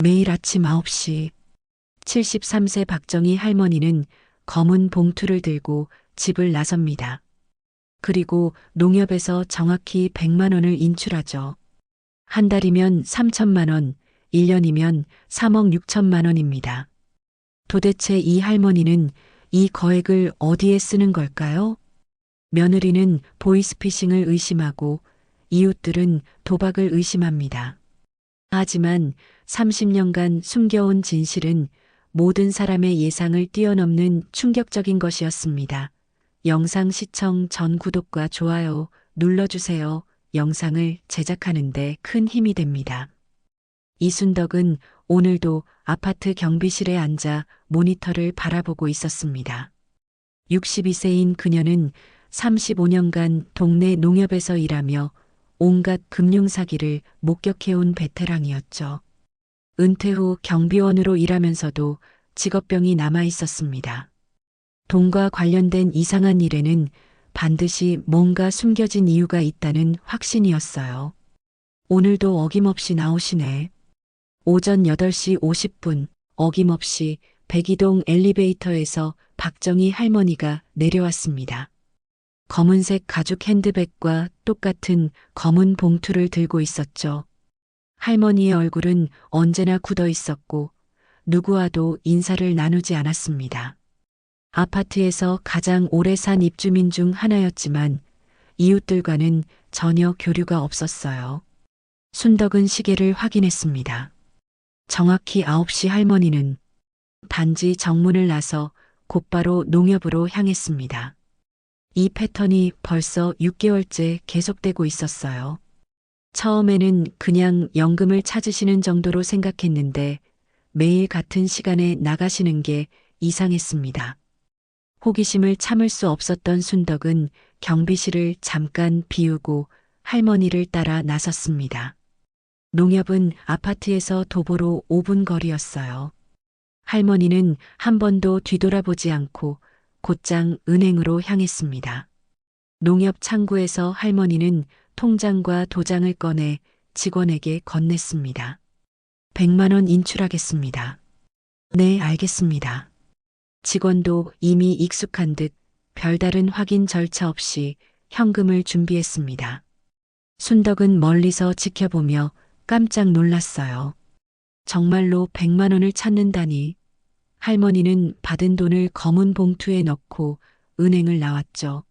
매일 아침 9시 73세 박정희 할머니는 검은 봉투를 들고 집을 나섭니다. 그리고 농협에서 정확히 100만 원을 인출하죠. 한 달이면 3천만 원, 1년이면 3억 6천만 원입니다. 도대체 이 할머니는 이 거액을 어디에 쓰는 걸까요? 며느리는 보이스피싱을 의심하고 이웃들은 도박을 의심합니다. 하지만 30년간 숨겨온 진실은 모든 사람의 예상을 뛰어넘는 충격적인 것이었습니다. 영상 시청 전 구독과 좋아요 눌러주세요. 영상을 제작하는데 큰 힘이 됩니다. 이순덕은 오늘도 아파트 경비실에 앉아 모니터를 바라보고 있었습니다. 62세인 그녀는 35년간 동네 농협에서 일하며 온갖 금융사기를 목격해온 베테랑이었죠. 은퇴 후 경비원으로 일하면서도 직업병이 남아 있었습니다. 돈과 관련된 이상한 일에는 반드시 뭔가 숨겨진 이유가 있다는 확신이었어요. 오늘도 어김없이 나오시네. 오전 8시 50분 어김없이 백이동 엘리베이터에서 박정희 할머니가 내려왔습니다. 검은색 가죽 핸드백과 똑같은 검은 봉투를 들고 있었죠. 할머니의 얼굴은 언제나 굳어 있었고 누구와도 인사를 나누지 않았습니다. 아파트에서 가장 오래 산 입주민 중 하나였지만 이웃들과는 전혀 교류가 없었어요. 순덕은 시계를 확인했습니다. 정확히 9시 할머니는 단지 정문을 나서 곧바로 농협으로 향했습니다. 이 패턴이 벌써 6개월째 계속되고 있었어요. 처음에는 그냥 연금을 찾으시는 정도로 생각했는데 매일 같은 시간에 나가시는 게 이상했습니다. 호기심을 참을 수 없었던 순덕은 경비실을 잠깐 비우고 할머니를 따라 나섰습니다. 농협은 아파트에서 도보로 5분 거리였어요. 할머니는 한 번도 뒤돌아보지 않고 곧장 은행으로 향했습니다. 농협 창구에서 할머니는 통장과 도장을 꺼내 직원에게 건넸습니다. 100만 원 인출하겠습니다. 네, 알겠습니다. 직원도 이미 익숙한 듯 별다른 확인 절차 없이 현금을 준비했습니다. 순덕은 멀리서 지켜보며 깜짝 놀랐어요. 정말로 100만 원을 찾는다니. 할머니는 받은 돈을 검은 봉투에 넣고 은행을 나왔죠.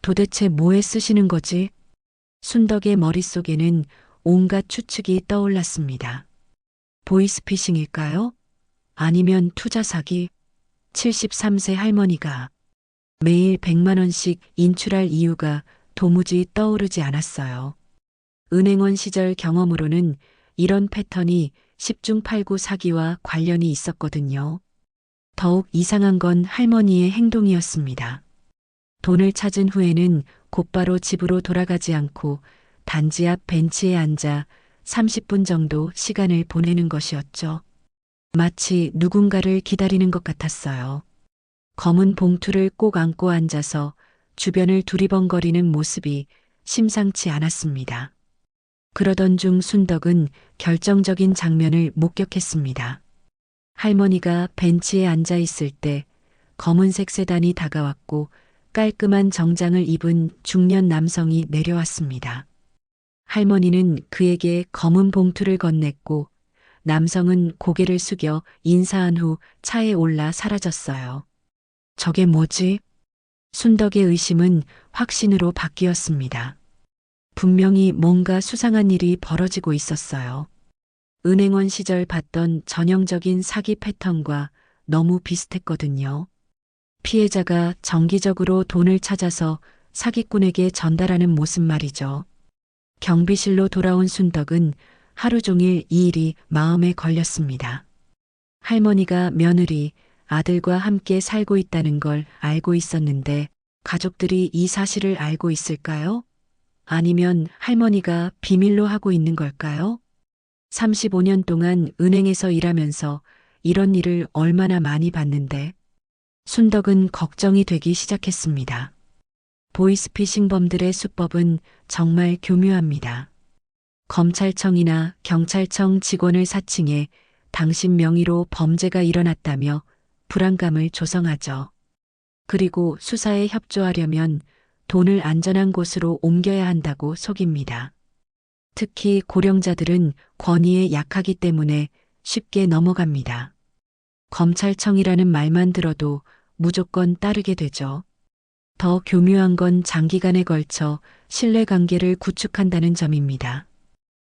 도대체 뭐에 쓰시는 거지? 순덕의 머릿속에는 온갖 추측이 떠올랐습니다. 보이스피싱일까요? 아니면 투자 사기? 73세 할머니가 매일 100만 원씩 인출할 이유가 도무지 떠오르지 않았어요. 은행원 시절 경험으로는 이런 패턴이 10중 8구 사기와 관련이 있었거든요. 더욱 이상한 건 할머니의 행동이었습니다. 돈을 찾은 후에는 곧바로 집으로 돌아가지 않고 단지 앞 벤치에 앉아 30분 정도 시간을 보내는 것이었죠. 마치 누군가를 기다리는 것 같았어요. 검은 봉투를 꼭 안고 앉아서 주변을 두리번거리는 모습이 심상치 않았습니다. 그러던 중 순덕은 결정적인 장면을 목격했습니다. 할머니가 벤치에 앉아 있을 때 검은색 세단이 다가왔고 깔끔한 정장을 입은 중년 남성이 내려왔습니다. 할머니는 그에게 검은 봉투를 건넸고 남성은 고개를 숙여 인사한 후 차에 올라 사라졌어요. 저게 뭐지? 순덕의 의심은 확신으로 바뀌었습니다. 분명히 뭔가 수상한 일이 벌어지고 있었어요. 은행원 시절 봤던 전형적인 사기 패턴과 너무 비슷했거든요. 피해자가 정기적으로 돈을 찾아서 사기꾼에게 전달하는 모습 말이죠. 경비실로 돌아온 순덕은 하루 종일 이 일이 마음에 걸렸습니다. 할머니가 며느리, 아들과 함께 살고 있다는 걸 알고 있었는데 가족들이 이 사실을 알고 있을까요? 아니면 할머니가 비밀로 하고 있는 걸까요? 35년 동안 은행에서 일하면서 이런 일을 얼마나 많이 봤는데 순덕은 걱정이 되기 시작했습니다. 보이스피싱범들의 수법은 정말 교묘합니다. 검찰청이나 경찰청 직원을 사칭해 당신 명의로 범죄가 일어났다며 불안감을 조성하죠. 그리고 수사에 협조하려면 돈을 안전한 곳으로 옮겨야 한다고 속입니다. 특히 고령자들은 권위에 약하기 때문에 쉽게 넘어갑니다. 검찰청이라는 말만 들어도 무조건 따르게 되죠. 더 교묘한 건 장기간에 걸쳐 신뢰관계를 구축한다는 점입니다.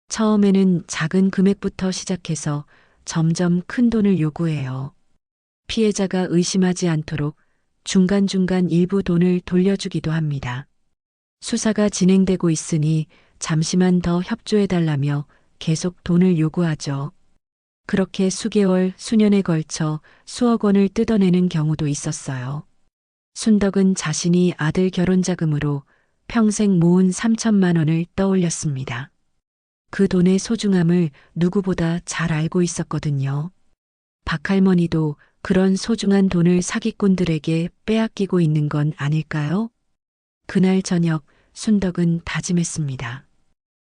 처음에는 작은 금액부터 시작해서 점점 큰 돈을 요구해요. 피해자가 의심하지 않도록 중간중간 일부 돈을 돌려주기도 합니다. 수사가 진행되고 있으니 잠시만 더 협조해달라며 계속 돈을 요구하죠. 그렇게 수개월, 수년에 걸쳐 수억 원을 뜯어내는 경우도 있었어요. 순덕은 자신이 아들 결혼 자금으로 평생 모은 3천만 원을 떠올렸습니다. 그 돈의 소중함을 누구보다 잘 알고 있었거든요. 박할머니도 그런 소중한 돈을 사기꾼들에게 빼앗기고 있는 건 아닐까요? 그날 저녁 순덕은 다짐했습니다.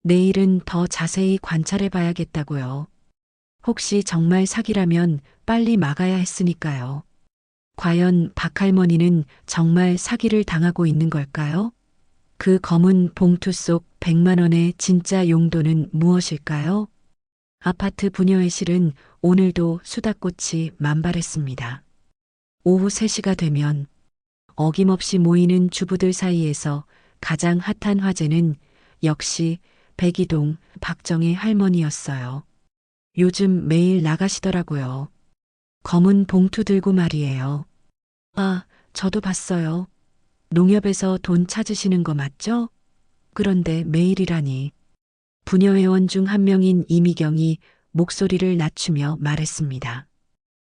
내일은 더 자세히 관찰해 봐야겠다고요. 혹시 정말 사기라면 빨리 막아야 했으니까요. 과연 박할머니는 정말 사기를 당하고 있는 걸까요? 그 검은 봉투 속 100만 원의 진짜 용도는 무엇일까요? 아파트 부녀의 실은 오늘도 수다꽃이 만발했습니다. 오후 3시가 되면 어김없이 모이는 주부들 사이에서 가장 핫한 화제는 역시 백이동 박정희 할머니였어요. 요즘 매일 나가시더라고요. 검은 봉투 들고 말이에요. 아, 저도 봤어요. 농협에서 돈 찾으시는 거 맞죠? 그런데 매일이라니. 부녀 회원 중 한 명인 이미경이 목소리를 낮추며 말했습니다.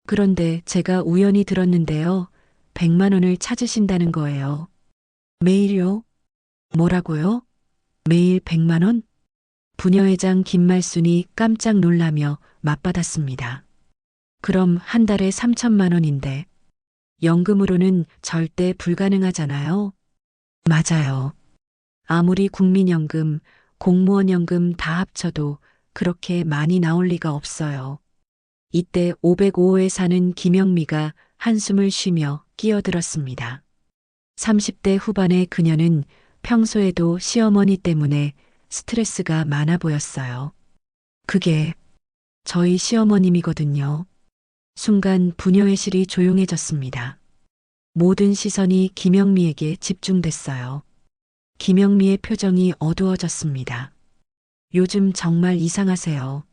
그런데 제가 우연히 들었는데요. 100만 원을 찾으신다는 거예요. 매일요? 뭐라고요? 매일 100만 원? 부녀회장 김말순이 깜짝 놀라며 맞받았습니다. 그럼 한 달에 3천만 원인데 연금으로는 절대 불가능하잖아요. 맞아요. 아무리 국민연금, 공무원연금 다 합쳐도 그렇게 많이 나올 리가 없어요. 이때 505호에 사는 김영미가 한숨을 쉬며 끼어들었습니다. 30대 후반의 그녀는 평소에도 시어머니 때문에 스트레스가 많아 보였어요. 그게 저희 시어머님이거든요. 순간 부녀의 실이 조용해졌습니다. 모든 시선이 김영미에게 집중됐어요. 김영미의 표정이 어두워졌습니다. 요즘 정말 이상하세요.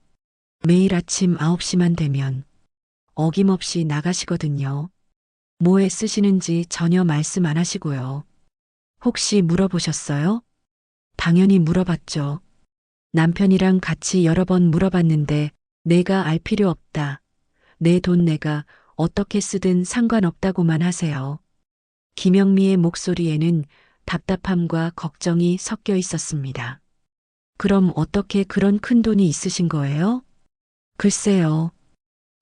매일 아침 9시만 되면 어김없이 나가시거든요. 뭐에 쓰시는지 전혀 말씀 안 하시고요. 혹시 물어보셨어요? 당연히 물어봤죠. 남편이랑 같이 여러 번 물어봤는데 내가 알 필요 없다. 내 돈 내가 어떻게 쓰든 상관없다고만 하세요. 김영미의 목소리에는 답답함과 걱정이 섞여 있었습니다. 그럼 어떻게 그런 큰 돈이 있으신 거예요? 글쎄요.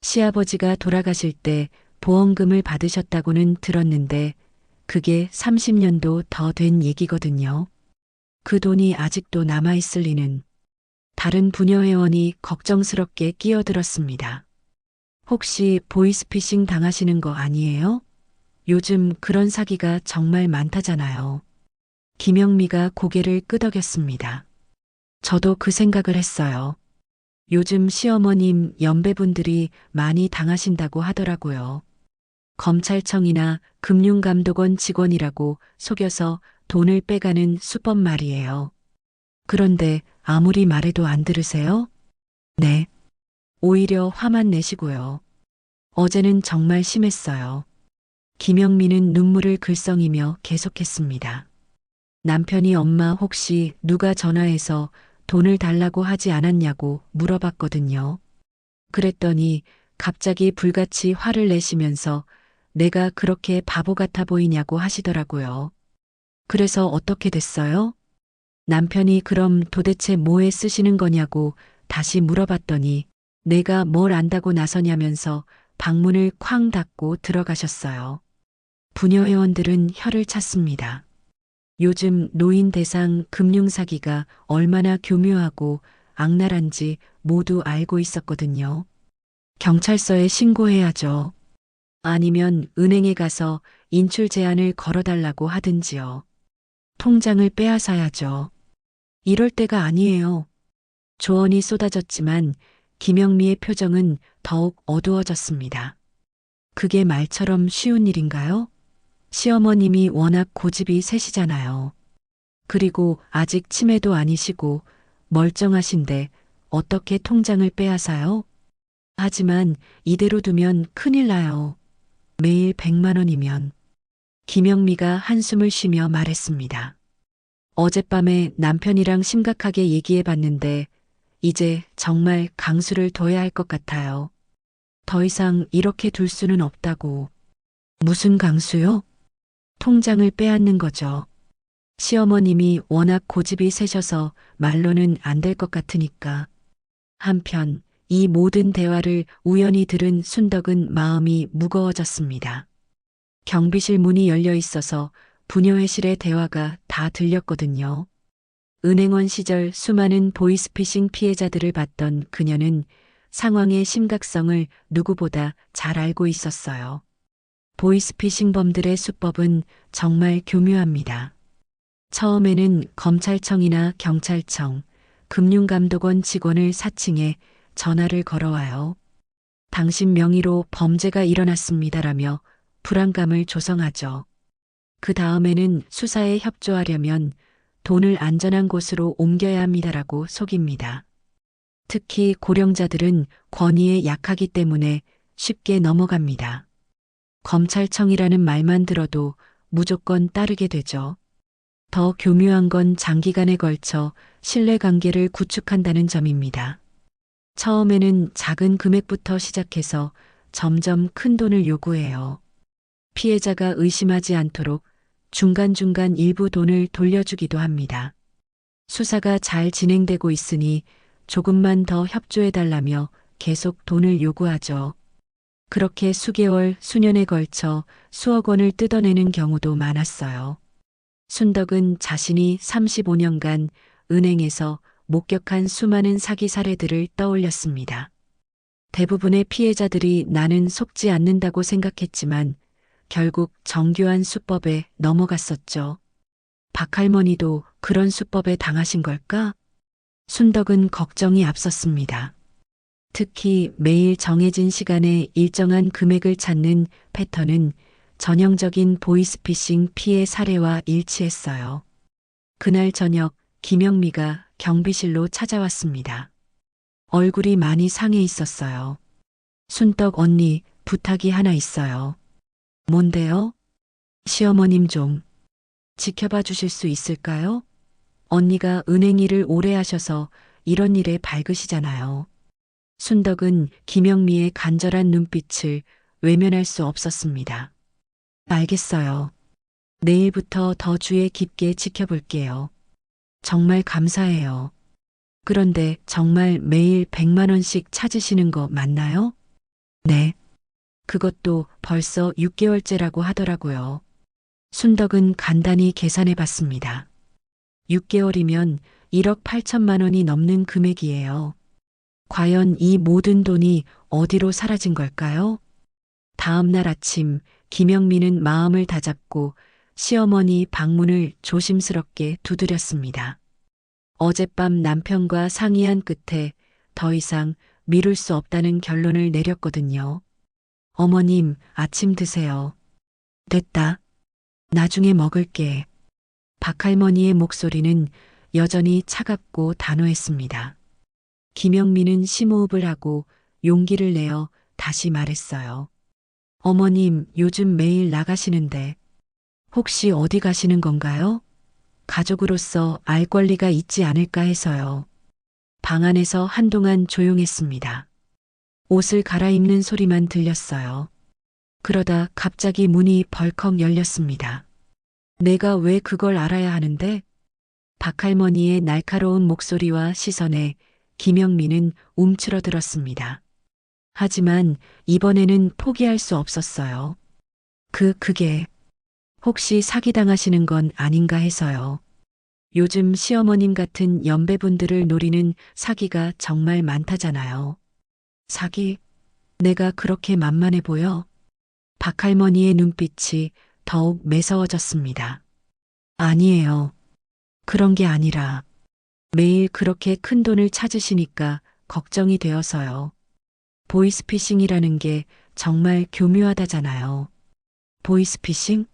시아버지가 돌아가실 때 보험금을 받으셨다고는 들었는데 그게 30년도 더 된 얘기거든요. 그 돈이 아직도 남아있을 리는. 다른 부녀 회원이 걱정스럽게 끼어들었습니다. 혹시 보이스피싱 당하시는 거 아니에요? 요즘 그런 사기가 정말 많다잖아요. 김영미가 고개를 끄덕였습니다. 저도 그 생각을 했어요. 요즘 시어머님 연배분들이 많이 당하신다고 하더라고요. 검찰청이나 금융감독원 직원이라고 속여서 돈을 빼가는 수법 말이에요. 그런데 아무리 말해도 안 들으세요? 네. 오히려 화만 내시고요. 어제는 정말 심했어요. 김영미는 눈물을 글썽이며 계속했습니다. 남편이 엄마 혹시 누가 전화해서 돈을 달라고 하지 않았냐고 물어봤거든요. 그랬더니 갑자기 불같이 화를 내시면서 내가 그렇게 바보 같아 보이냐고 하시더라고요. 그래서 어떻게 됐어요? 남편이 그럼 도대체 뭐에 쓰시는 거냐고 다시 물어봤더니 내가 뭘 안다고 나서냐면서 방문을 쾅 닫고 들어가셨어요. 부녀 회원들은 혀를 찼습니다. 요즘 노인 대상 금융사기가 얼마나 교묘하고 악랄한지 모두 알고 있었거든요. 경찰서에 신고해야죠. 아니면 은행에 가서 인출 제한을 걸어달라고 하든지요. 통장을 빼앗아야죠. 이럴 때가 아니에요. 조언이 쏟아졌지만 김영미의 표정은 더욱 어두워졌습니다. 그게 말처럼 쉬운 일인가요? 시어머님이 워낙 고집이 세시잖아요. 그리고 아직 치매도 아니시고 멀쩡하신데 어떻게 통장을 빼앗아요? 하지만 이대로 두면 큰일 나요. 매일 100만 원이면. 김영미가 한숨을 쉬며 말했습니다. 어젯밤에 남편이랑 심각하게 얘기해 봤는데 이제 정말 강수를 둬야 할 것 같아요. 더 이상 이렇게 둘 수는 없다고. 무슨 강수요? 통장을 빼앗는 거죠. 시어머님이 워낙 고집이 세셔서 말로는 안 될 것 같으니까. 한편 이 모든 대화를 우연히 들은 순덕은 마음이 무거워졌습니다. 경비실 문이 열려 있어서 부녀회실의 대화가 다 들렸거든요. 은행원 시절 수많은 보이스피싱 피해자들을 봤던 그녀는 상황의 심각성을 누구보다 잘 알고 있었어요. 보이스피싱범들의 수법은 정말 교묘합니다. 처음에는 검찰청이나 경찰청, 금융감독원 직원을 사칭해 전화를 걸어와요. 당신 명의로 범죄가 일어났습니다라며 불안감을 조성하죠. 그 다음에는 수사에 협조하려면 돈을 안전한 곳으로 옮겨야 합니다라고 속입니다. 특히 고령자들은 권위에 약하기 때문에 쉽게 넘어갑니다. 검찰청이라는 말만 들어도 무조건 따르게 되죠. 더 교묘한 건 장기간에 걸쳐 신뢰관계를 구축한다는 점입니다. 처음에는 작은 금액부터 시작해서 점점 큰 돈을 요구해요. 피해자가 의심하지 않도록 중간중간 일부 돈을 돌려주기도 합니다. 수사가 잘 진행되고 있으니 조금만 더 협조해달라며 계속 돈을 요구하죠. 그렇게 수개월, 수년에 걸쳐 수억 원을 뜯어내는 경우도 많았어요. 순덕은 자신이 35년간 은행에서 목격한 수많은 사기 사례들을 떠올렸습니다. 대부분의 피해자들이 나는 속지 않는다고 생각했지만 결국 정교한 수법에 넘어갔었죠. 박할머니도 그런 수법에 당하신 걸까? 순덕은 걱정이 앞섰습니다. 특히 매일 정해진 시간에 일정한 금액을 찾는 패턴은 전형적인 보이스피싱 피해 사례와 일치했어요. 그날 저녁 김영미가 경비실로 찾아왔습니다. 얼굴이 많이 상해 있었어요. 순덕 언니, 부탁이 하나 있어요. 뭔데요? 시어머님 좀 지켜봐 주실 수 있을까요? 언니가 은행 일을 오래 하셔서 이런 일에 밝으시잖아요. 순덕은 김영미의 간절한 눈빛을 외면할 수 없었습니다. 알겠어요. 내일부터 더 주의 깊게 지켜볼게요. 정말 감사해요. 그런데 정말 매일 100만 원씩 찾으시는 거 맞나요? 네. 그것도 벌써 6개월째라고 하더라고요. 순덕은 간단히 계산해 봤습니다. 6개월이면 1억 8천만 원이 넘는 금액이에요. 과연 이 모든 돈이 어디로 사라진 걸까요? 다음 날 아침 김영미는 마음을 다잡고 시어머니 방문을 조심스럽게 두드렸습니다. 어젯밤 남편과 상의한 끝에 더 이상 미룰 수 없다는 결론을 내렸거든요. 어머님, 아침 드세요. 됐다. 나중에 먹을게. 박할머니의 목소리는 여전히 차갑고 단호했습니다. 김영미는 심호흡을 하고 용기를 내어 다시 말했어요. 어머님, 요즘 매일 나가시는데 혹시 어디 가시는 건가요? 가족으로서 알 권리가 있지 않을까 해서요. 방 안에서 한동안 조용했습니다. 옷을 갈아입는 소리만 들렸어요. 그러다 갑자기 문이 벌컥 열렸습니다. 내가 왜 그걸 알아야 하는데? 박할머니의 날카로운 목소리와 시선에 김영미는 움츠러들었습니다. 하지만 이번에는 포기할 수 없었어요. 그게 혹시 사기당하시는 건 아닌가 해서요. 요즘 시어머님 같은 연배분들을 노리는 사기가 정말 많다잖아요. 사기? 내가 그렇게 만만해 보여? 박할머니의 눈빛이 더욱 매서워졌습니다. 아니에요. 그런 게 아니라 매일 그렇게 큰 돈을 찾으시니까 걱정이 되어서요. 보이스피싱이라는 게 정말 교묘하다잖아요. 보이스피싱?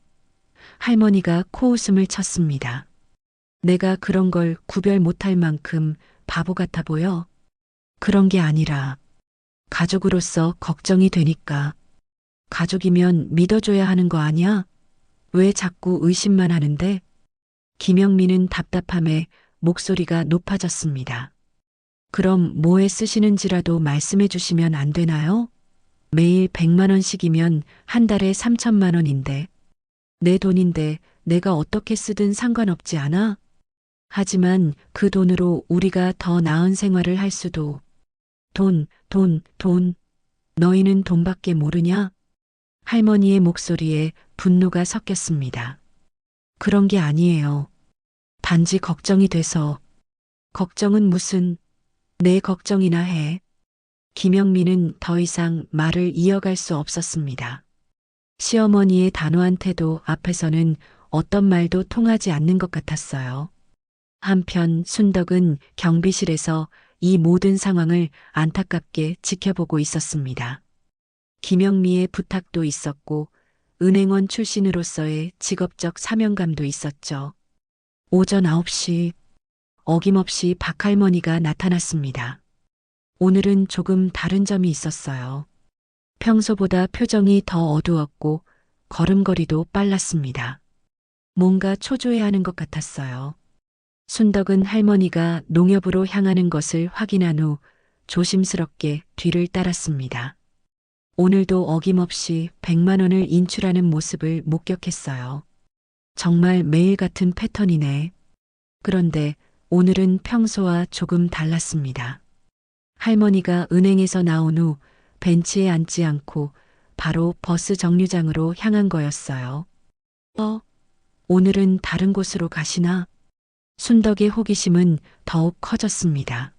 할머니가 코웃음을 쳤습니다. 내가 그런 걸 구별 못할 만큼 바보 같아 보여? 그런 게 아니라 가족으로서 걱정이 되니까. 가족이면 믿어줘야 하는 거 아니야? 왜 자꾸 의심만 하는데? 김영민은 답답함에 목소리가 높아졌습니다. 그럼 뭐에 쓰시는지라도 말씀해 주시면 안 되나요? 매일 100만 원씩이면 한 달에 3천만 원인데. 내 돈인데 내가 어떻게 쓰든 상관없지 않아? 하지만 그 돈으로 우리가 더 나은 생활을 할 수도. 돈. 너희는 돈밖에 모르냐? 할머니의 목소리에 분노가 섞였습니다. 그런 게 아니에요. 단지 걱정이 돼서. 걱정은 무슨, 내 걱정이나 해. 김영민은 더 이상 말을 이어갈 수 없었습니다. 시어머니의 단호한 태도 앞에서는 어떤 말도 통하지 않는 것 같았어요. 한편 순덕은 경비실에서 이 모든 상황을 안타깝게 지켜보고 있었습니다. 김영미의 부탁도 있었고 은행원 출신으로서의 직업적 사명감도 있었죠. 오전 9시 어김없이 박할머니가 나타났습니다. 오늘은 조금 다른 점이 있었어요. 평소보다 표정이 더 어두웠고 걸음걸이도 빨랐습니다. 뭔가 초조해하는 것 같았어요. 순덕은 할머니가 농협으로 향하는 것을 확인한 후 조심스럽게 뒤를 따랐습니다. 오늘도 어김없이 100만 원을 인출하는 모습을 목격했어요. 정말 매일 같은 패턴이네. 그런데 오늘은 평소와 조금 달랐습니다. 할머니가 은행에서 나온 후 벤치에 앉지 않고 바로 버스 정류장으로 향한 거였어요. 오늘은 다른 곳으로 가시나? 순덕의 호기심은 더욱 커졌습니다.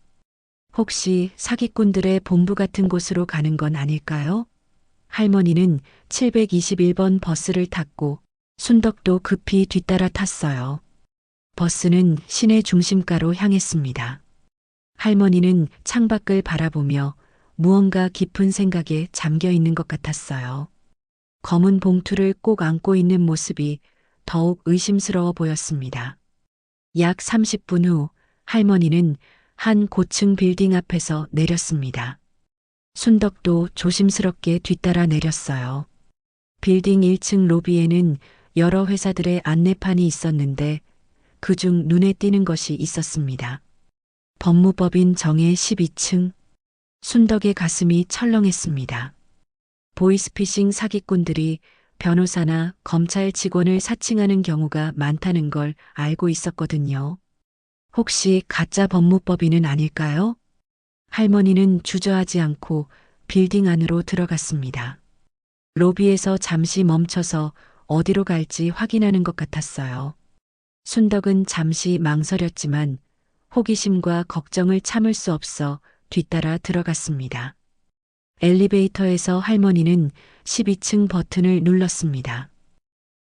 혹시 사기꾼들의 본부 같은 곳으로 가는 건 아닐까요? 할머니는 721번 버스를 탔고 순덕도 급히 뒤따라 탔어요. 버스는 시내 중심가로 향했습니다. 할머니는 창밖을 바라보며 무언가 깊은 생각에 잠겨 있는 것 같았어요. 검은 봉투를 꼭 안고 있는 모습이 더욱 의심스러워 보였습니다. 약 30분 후 할머니는 한 고층 빌딩 앞에서 내렸습니다. 순덕도 조심스럽게 뒤따라 내렸어요. 빌딩 1층 로비에는 여러 회사들의 안내판이 있었는데 그중 눈에 띄는 것이 있었습니다. 법무법인 정의 12층. 순덕의 가슴이 철렁했습니다. 보이스피싱 사기꾼들이 변호사나 검찰 직원을 사칭하는 경우가 많다는 걸 알고 있었거든요. 혹시 가짜 법무법인은 아닐까요? 할머니는 주저하지 않고 빌딩 안으로 들어갔습니다. 로비에서 잠시 멈춰서 어디로 갈지 확인하는 것 같았어요. 순덕은 잠시 망설였지만 호기심과 걱정을 참을 수 없어 뒤따라 들어갔습니다. 엘리베이터에서 할머니는 12층 버튼을 눌렀습니다.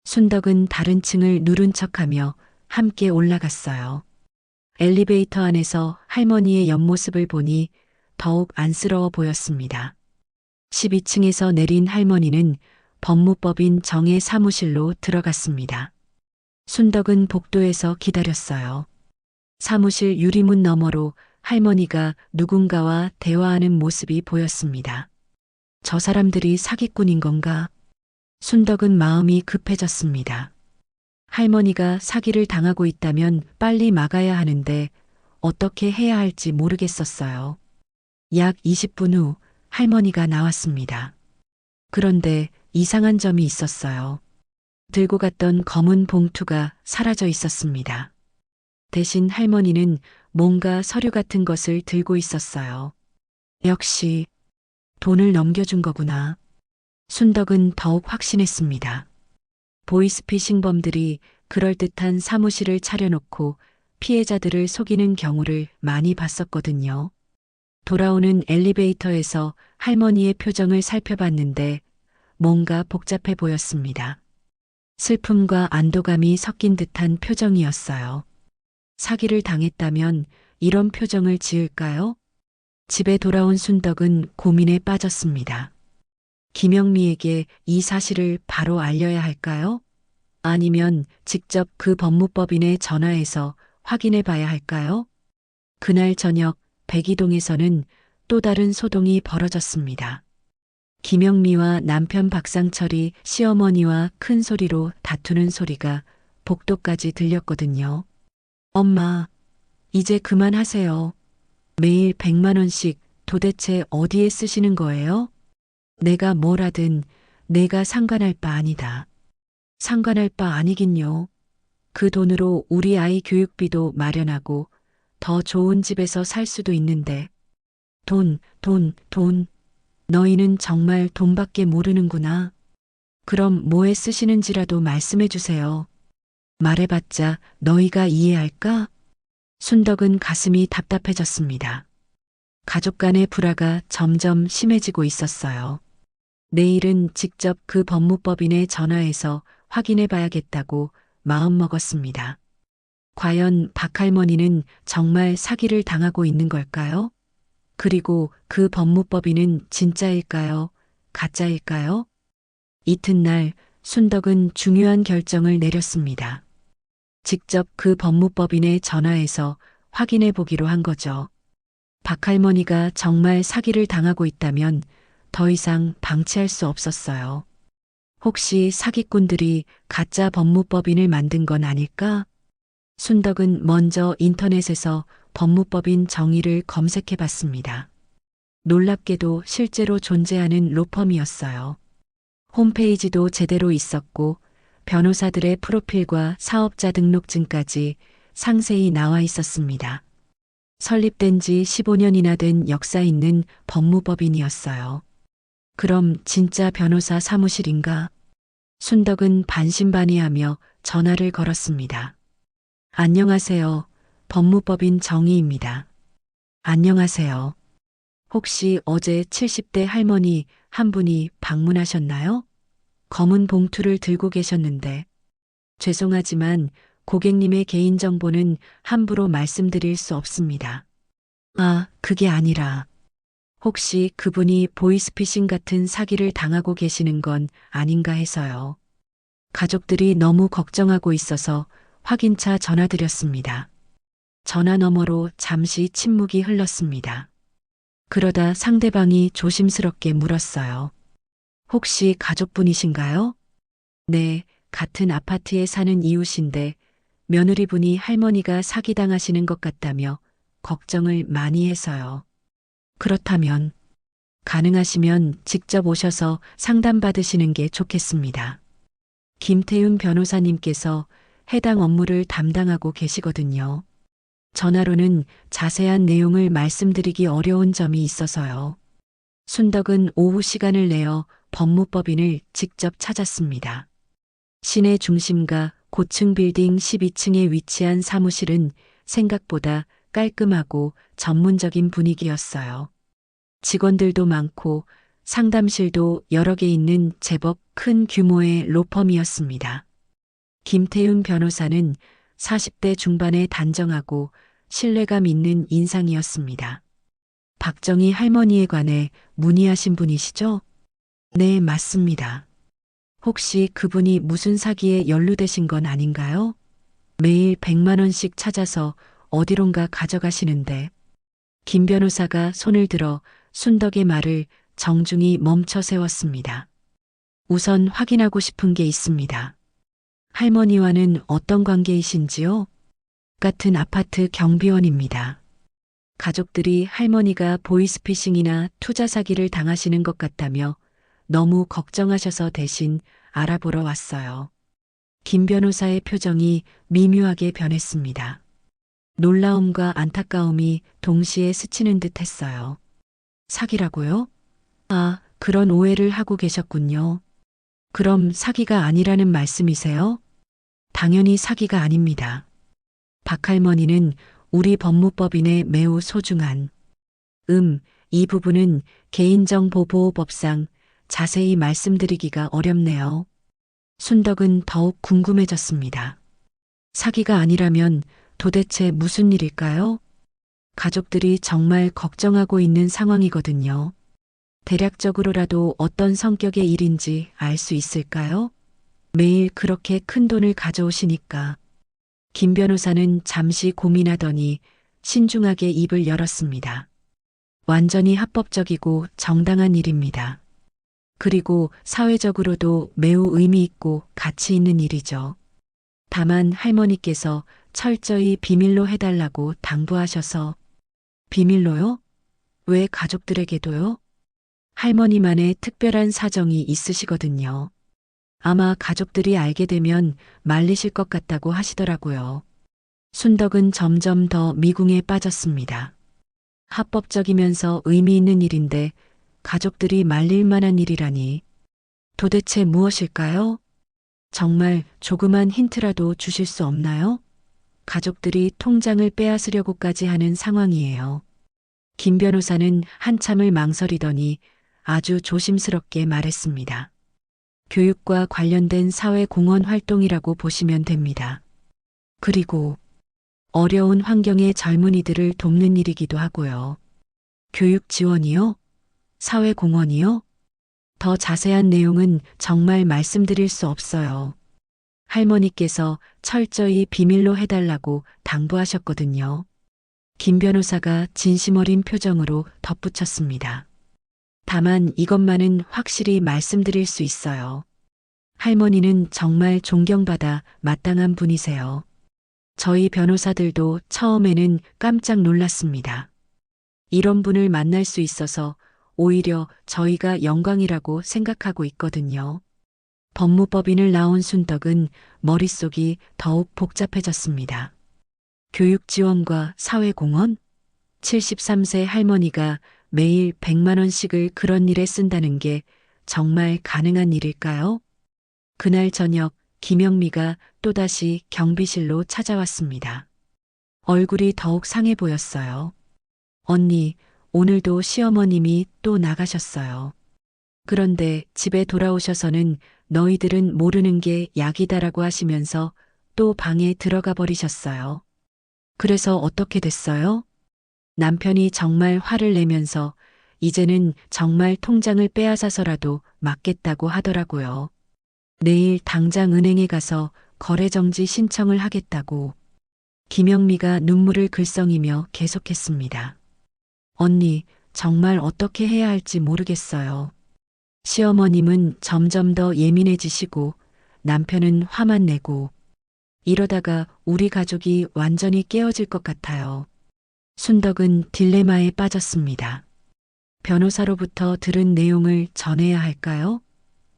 순덕은 다른 층을 누른 척하며 함께 올라갔어요. 엘리베이터 안에서 할머니의 옆모습을 보니 더욱 안쓰러워 보였습니다. 12층에서 내린 할머니는 법무법인 정의 사무실로 들어갔습니다. 순덕은 복도에서 기다렸어요. 사무실 유리문 너머로 할머니가 누군가와 대화하는 모습이 보였습니다. 저 사람들이 사기꾼인 건가? 순덕은 마음이 급해졌습니다. 할머니가 사기를 당하고 있다면 빨리 막아야 하는데 어떻게 해야 할지 모르겠었어요. 약 20분 후 할머니가 나왔습니다. 그런데 이상한 점이 있었어요. 들고 갔던 검은 봉투가 사라져 있었습니다. 대신 할머니는 뭔가 서류 같은 것을 들고 있었어요. 역시 돈을 넘겨준 거구나. 순덕은 더욱 확신했습니다. 보이스피싱범들이 그럴듯한 사무실을 차려놓고 피해자들을 속이는 경우를 많이 봤었거든요. 돌아오는 엘리베이터에서 할머니의 표정을 살펴봤는데 뭔가 복잡해 보였습니다. 슬픔과 안도감이 섞인 듯한 표정이었어요. 사기를 당했다면 이런 표정을 지을까요? 집에 돌아온 순덕은 고민에 빠졌습니다. 김영미에게 이 사실을 바로 알려야 할까요? 아니면 직접 그 법무법인에 전화해서 확인해 봐야 할까요? 그날 저녁 백이동에서는 또 다른 소동이 벌어졌습니다. 김영미와 남편 박상철이 시어머니와 큰 소리로 다투는 소리가 복도까지 들렸거든요. 엄마, 이제 그만하세요. 매일 100만 원씩 도대체 어디에 쓰시는 거예요? 내가 뭘 하든 내가 상관할 바 아니다. 상관할 바 아니긴요. 그 돈으로 우리 아이 교육비도 마련하고 더 좋은 집에서 살 수도 있는데. 돈. 너희는 정말 돈밖에 모르는구나. 그럼 뭐에 쓰시는지라도 말씀해 주세요. 말해봤자 너희가 이해할까? 순덕은 가슴이 답답해졌습니다. 가족 간의 불화가 점점 심해지고 있었어요. 내일은 직접 그 법무법인에 전화해서 확인해 봐야겠다고 마음먹었습니다. 과연 박할머니는 정말 사기를 당하고 있는 걸까요? 그리고 그 법무법인은 진짜일까요? 가짜일까요? 이튿날 순덕은 중요한 결정을 내렸습니다. 직접 그 법무법인에 전화해서 확인해 보기로 한 거죠. 박할머니가 정말 사기를 당하고 있다면 더 이상 방치할 수 없었어요. 혹시 사기꾼들이 가짜 법무법인을 만든 건 아닐까? 순덕은 먼저 인터넷에서 법무법인 정의를 검색해 봤습니다. 놀랍게도 실제로 존재하는 로펌이었어요. 홈페이지도 제대로 있었고 변호사들의 프로필과 사업자 등록증까지 상세히 나와 있었습니다. 설립된 지 15년이나 된 역사 있는 법무법인이었어요. 그럼 진짜 변호사 사무실인가? 순덕은 반신반의하며 전화를 걸었습니다. 안녕하세요. 법무법인 정의입니다. 안녕하세요. 혹시 어제 70대 할머니 한 분이 방문하셨나요? 검은 봉투를 들고 계셨는데. 죄송하지만 고객님의 개인정보는 함부로 말씀드릴 수 없습니다. 아, 그게 아니라 혹시 그분이 보이스피싱 같은 사기를 당하고 계시는 건 아닌가 해서요. 가족들이 너무 걱정하고 있어서 확인차 전화드렸습니다. 전화 너머로 잠시 침묵이 흘렀습니다. 그러다 상대방이 조심스럽게 물었어요. 혹시 가족분이신가요? 네, 같은 아파트에 사는 이웃인데 며느리분이 할머니가 사기당하시는 것 같다며 걱정을 많이 해서요. 그렇다면 가능하시면 직접 오셔서 상담받으시는 게 좋겠습니다. 김태윤 변호사님께서 해당 업무를 담당하고 계시거든요. 전화로는 자세한 내용을 말씀드리기 어려운 점이 있어서요. 순덕은 오후 시간을 내어 법무법인을 직접 찾았습니다. 시내 중심가 고층 빌딩 12층에 위치한 사무실은 생각보다 깔끔하고 전문적인 분위기였어요. 직원들도 많고 상담실도 여러 개 있는 제법 큰 규모의 로펌이었습니다. 김태윤 변호사는 40대 중반의 단정하고 신뢰감 있는 인상이었습니다. 박정희 할머니에 관해 문의하신 분이시죠? 네, 맞습니다. 혹시 그분이 무슨 사기에 연루되신 건 아닌가요? 매일 100만 원씩 찾아서 어디론가 가져가시는데. 김 변호사가 손을 들어 순덕의 말을 정중히 멈춰 세웠습니다. 우선 확인하고 싶은 게 있습니다. 할머니와는 어떤 관계이신지요? 같은 아파트 경비원입니다. 가족들이 할머니가 보이스피싱이나 투자 사기를 당하시는 것 같다며 너무 걱정하셔서 대신 알아보러 왔어요. 김 변호사의 표정이 미묘하게 변했습니다. 놀라움과 안타까움이 동시에 스치는 듯 했어요. 사기라고요? 아, 그런 오해를 하고 계셨군요. 그럼 사기가 아니라는 말씀이세요? 당연히 사기가 아닙니다. 박할머니는 우리 법무법인의 매우 소중한 이 부분은 개인정보보호법상 자세히 말씀드리기가 어렵네요. 순덕은 더욱 궁금해졌습니다. 사기가 아니라면 도대체 무슨 일일까요? 가족들이 정말 걱정하고 있는 상황이거든요. 대략적으로라도 어떤 성격의 일인지 알 수 있을까요? 매일 그렇게 큰 돈을 가져오시니까. 김 변호사는 잠시 고민하더니 신중하게 입을 열었습니다. 완전히 합법적이고 정당한 일입니다. 그리고 사회적으로도 매우 의미 있고 가치 있는 일이죠. 다만 할머니께서 철저히 비밀로 해달라고 당부하셔서. 비밀로요? 왜 가족들에게도요? 할머니만의 특별한 사정이 있으시거든요. 아마 가족들이 알게 되면 말리실 것 같다고 하시더라고요. 순덕은 점점 더 미궁에 빠졌습니다. 합법적이면서 의미 있는 일인데 가족들이 말릴 만한 일이라니. 도대체 무엇일까요? 정말 조그만 힌트라도 주실 수 없나요? 가족들이 통장을 빼앗으려고까지 하는 상황이에요. 김 변호사는 한참을 망설이더니 아주 조심스럽게 말했습니다. 교육과 관련된 사회공헌 활동이라고 보시면 됩니다. 그리고 어려운 환경의 젊은이들을 돕는 일이기도 하고요. 교육 지원이요? 사회공헌이요? 더 자세한 내용은 정말 말씀드릴 수 없어요. 할머니께서 철저히 비밀로 해달라고 당부하셨거든요. 김 변호사가 진심 어린 표정으로 덧붙였습니다. 다만 이것만은 확실히 말씀드릴 수 있어요. 할머니는 정말 존경받아 마땅한 분이세요. 저희 변호사들도 처음에는 깜짝 놀랐습니다. 이런 분을 만날 수 있어서 오히려 저희가 영광이라고 생각하고 있거든요. 법무법인을 나온 순덕은 머릿속이 더욱 복잡해졌습니다. 교육 지원과 사회공헌? 73세 할머니가 매일 100만 원씩을 그런 일에 쓴다는 게 정말 가능한 일일까요? 그날 저녁 김영미가 또다시 경비실로 찾아왔습니다. 얼굴이 더욱 상해 보였어요. 언니, 오늘도 시어머님이 또 나가셨어요. 그런데 집에 돌아오셔서는 너희들은 모르는 게 약이다라고 하시면서 또 방에 들어가 버리셨어요. 그래서 어떻게 됐어요? 남편이 정말 화를 내면서 이제는 정말 통장을 빼앗아서라도 맞겠다고 하더라고요. 내일 당장 은행에 가서 거래정지 신청을 하겠다고. 김영미가 눈물을 글썽이며 계속했습니다. 언니, 정말 어떻게 해야 할지 모르겠어요. 시어머님은 점점 더 예민해지시고 남편은 화만 내고 이러다가 우리 가족이 완전히 깨어질 것 같아요. 순덕은 딜레마에 빠졌습니다. 변호사로부터 들은 내용을 전해야 할까요?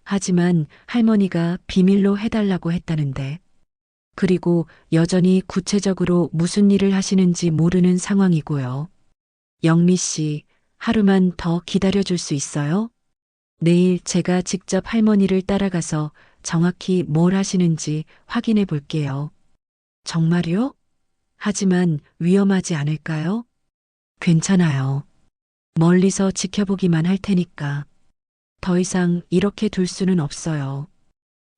하지만 할머니가 비밀로 해달라고 했다는데, 그리고 여전히 구체적으로 무슨 일을 하시는지 모르는 상황이고요. 영미 씨, 하루만 더 기다려줄 수 있어요? 내일 제가 직접 할머니를 따라가서 정확히 뭘 하시는지 확인해 볼게요. 정말요? 하지만 위험하지 않을까요? 괜찮아요. 멀리서 지켜보기만 할 테니까. 더 이상 이렇게 둘 수는 없어요.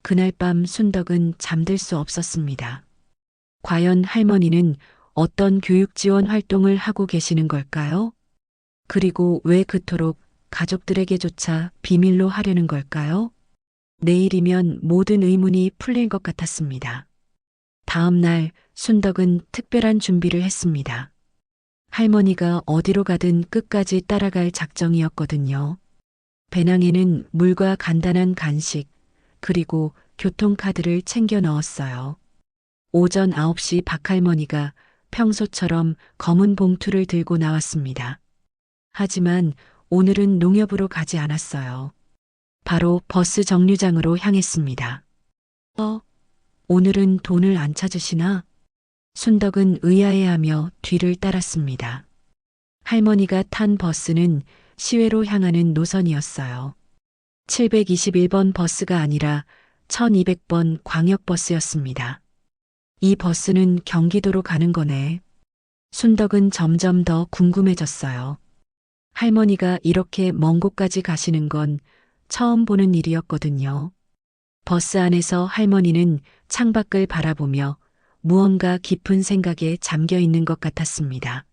그날 밤 순덕은 잠들 수 없었습니다. 과연 할머니는 어떤 교육 지원 활동을 하고 계시는 걸까요? 그리고 왜 그토록 가족들에게조차 비밀로 하려는 걸까요? 내일이면 모든 의문이 풀릴 것 같았습니다. 다음 날 순덕은 특별한 준비를 했습니다. 할머니가 어디로 가든 끝까지 따라갈 작정이었거든요. 배낭에는 물과 간단한 간식, 그리고 교통카드를 챙겨 넣었어요. 오전 9시 박할머니가 평소처럼 검은 봉투를 들고 나왔습니다. 하지만 오늘은 농협으로 가지 않았어요. 바로 버스 정류장으로 향했습니다. 오늘은 돈을 안 찾으시나? 순덕은 의아해하며 뒤를 따랐습니다. 할머니가 탄 버스는 시외로 향하는 노선이었어요. 721번 버스가 아니라 1200번 광역버스였습니다. 이 버스는 경기도로 가는 거네. 순덕은 점점 더 궁금해졌어요. 할머니가 이렇게 먼 곳까지 가시는 건 처음 보는 일이었거든요. 버스 안에서 할머니는 창밖을 바라보며 무언가 깊은 생각에 잠겨 있는 것 같았습니다.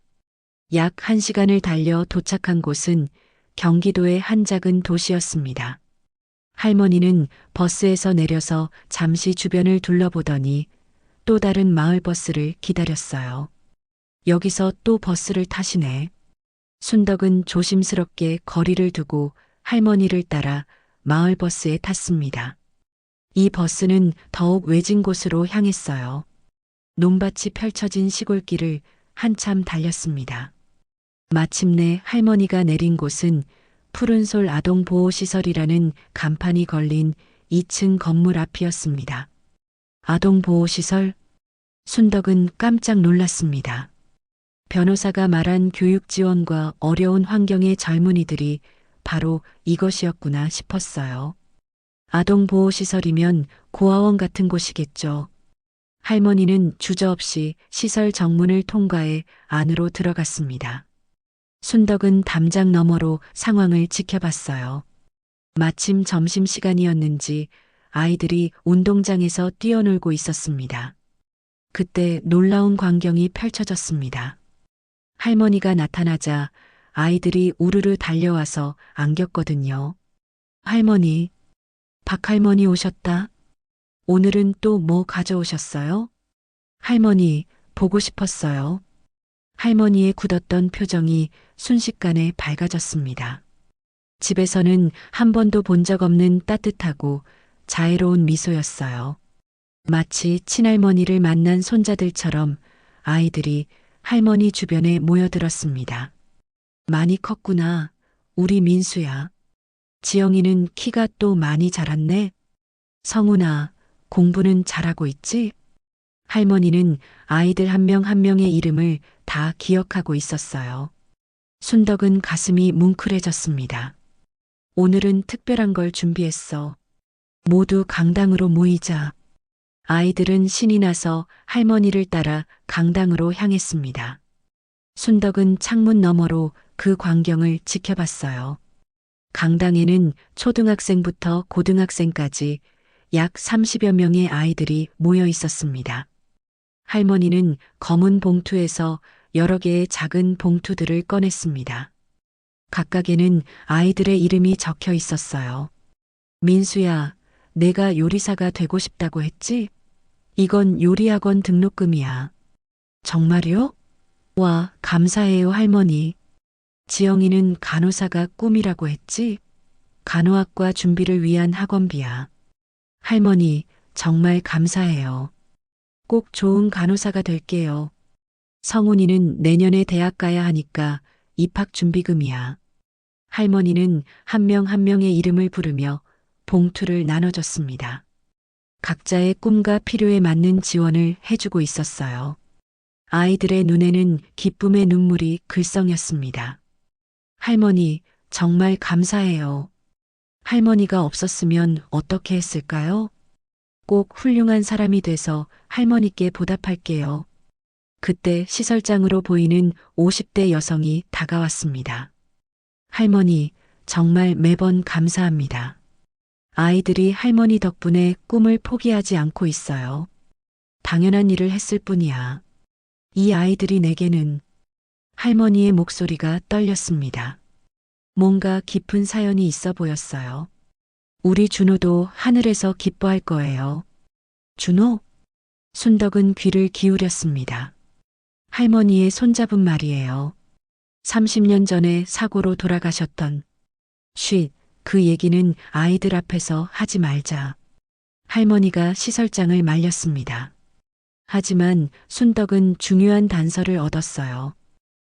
약 1시간을 달려 도착한 곳은 경기도의 한 작은 도시였습니다. 할머니는 버스에서 내려서 잠시 주변을 둘러보더니 또 다른 마을 버스를 기다렸어요. 여기서 또 버스를 타시네. 순덕은 조심스럽게 거리를 두고 할머니를 따라 마을 버스에 탔습니다. 이 버스는 더욱 외진 곳으로 향했어요. 논밭이 펼쳐진 시골길을 한참 달렸습니다. 마침내 할머니가 내린 곳은 푸른솔 아동보호시설이라는 간판이 걸린 2층 건물 앞이었습니다. 아동보호시설? 순덕은 깜짝 놀랐습니다. 변호사가 말한 교육 지원과 어려운 환경의 젊은이들이 바로 이것이었구나 싶었어요. 아동보호시설이면 고아원 같은 곳이겠죠. 할머니는 주저없이 시설 정문을 통과해 안으로 들어갔습니다. 순덕은 담장 너머로 상황을 지켜봤어요. 마침 점심시간이었는지 아이들이 운동장에서 뛰어놀고 있었습니다. 그때 놀라운 광경이 펼쳐졌습니다. 할머니가 나타나자 아이들이 우르르 달려와서 안겼거든요. 할머니, 박할머니 오셨다. 오늘은 또 뭐 가져오셨어요? 할머니, 보고 싶었어요. 할머니의 굳었던 표정이 순식간에 밝아졌습니다. 집에서는 한 번도 본 적 없는 따뜻하고 자애로운 미소였어요. 마치 친할머니를 만난 손자들처럼 아이들이 할머니 주변에 모여들었습니다. 많이 컸구나, 우리 민수야. 지영이는 키가 또 많이 자랐네. 성훈아, 공부는 잘하고 있지? 할머니는 아이들 한 명 한 명의 이름을 다 기억하고 있었어요. 순덕은 가슴이 뭉클해졌습니다. 오늘은 특별한 걸 준비했어. 모두 강당으로 모이자. 아이들은 신이 나서 할머니를 따라 강당으로 향했습니다. 순덕은 창문 너머로 그 광경을 지켜봤어요. 강당에는 초등학생부터 고등학생까지 약 30여 명의 아이들이 모여 있었습니다. 할머니는 검은 봉투에서 여러 개의 작은 봉투들을 꺼냈습니다. 각각에는 아이들의 이름이 적혀 있었어요. 민수야, 내가 요리사가 되고 싶다고 했지? 이건 요리학원 등록금이야. 정말요? 와, 감사해요, 할머니. 지영이는 간호사가 꿈이라고 했지? 간호학과 준비를 위한 학원비야. 할머니, 정말 감사해요. 꼭 좋은 간호사가 될게요. 성훈이는 내년에 대학 가야 하니까 입학 준비금이야. 할머니는 한 명 한 명의 이름을 부르며 봉투를 나눠줬습니다. 각자의 꿈과 필요에 맞는 지원을 해주고 있었어요. 아이들의 눈에는 기쁨의 눈물이 글썽였습니다. 할머니, 정말 감사해요. 할머니가 없었으면 어떻게 했을까요? 꼭 훌륭한 사람이 돼서 할머니께 보답할게요. 그때 시설장으로 보이는 50대 여성이 다가왔습니다. 할머니, 정말 매번 감사합니다. 아이들이 할머니 덕분에 꿈을 포기하지 않고 있어요. 당연한 일을 했을 뿐이야. 이 아이들이 내게는 할머니의 목소리가 떨렸습니다. 뭔가 깊은 사연이 있어 보였어요. 우리 준호도 하늘에서 기뻐할 거예요. 준호? 순덕은 귀를 기울였습니다. 할머니의 손잡은 말이에요. 30년 전에 사고로 돌아가셨던. 쉿, 그 얘기는 아이들 앞에서 하지 말자. 할머니가 시설장을 말렸습니다. 하지만 순덕은 중요한 단서를 얻었어요.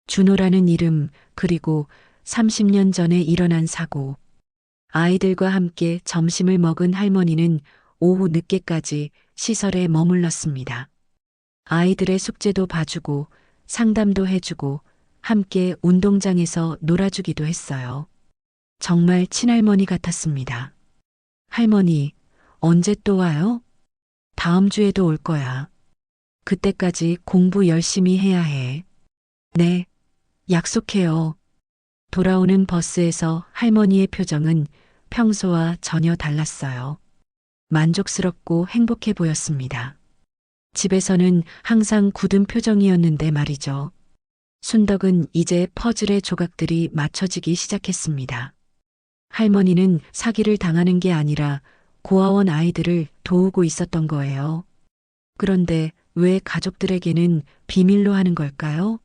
준호라는 이름, 그리고 30년 전에 일어난 사고. 아이들과 함께 점심을 먹은 할머니는 오후 늦게까지 시설에 머물렀습니다. 아이들의 숙제도 봐주고 상담도 해주고 함께 운동장에서 놀아주기도 했어요. 정말 친할머니 같았습니다. 할머니, 언제 또 와요? 다음 주에도 올 거야. 그때까지 공부 열심히 해야 해. 네, 약속해요. 돌아오는 버스에서 할머니의 표정은 평소와 전혀 달랐어요. 만족스럽고 행복해 보였습니다. 집에서는 항상 굳은 표정이었는데 말이죠. 순덕은 이제 퍼즐의 조각들이 맞춰지기 시작했습니다. 할머니는 사기를 당하는 게 아니라 고아원 아이들을 도우고 있었던 거예요. 그런데 왜 가족들에게는 비밀로 하는 걸까요?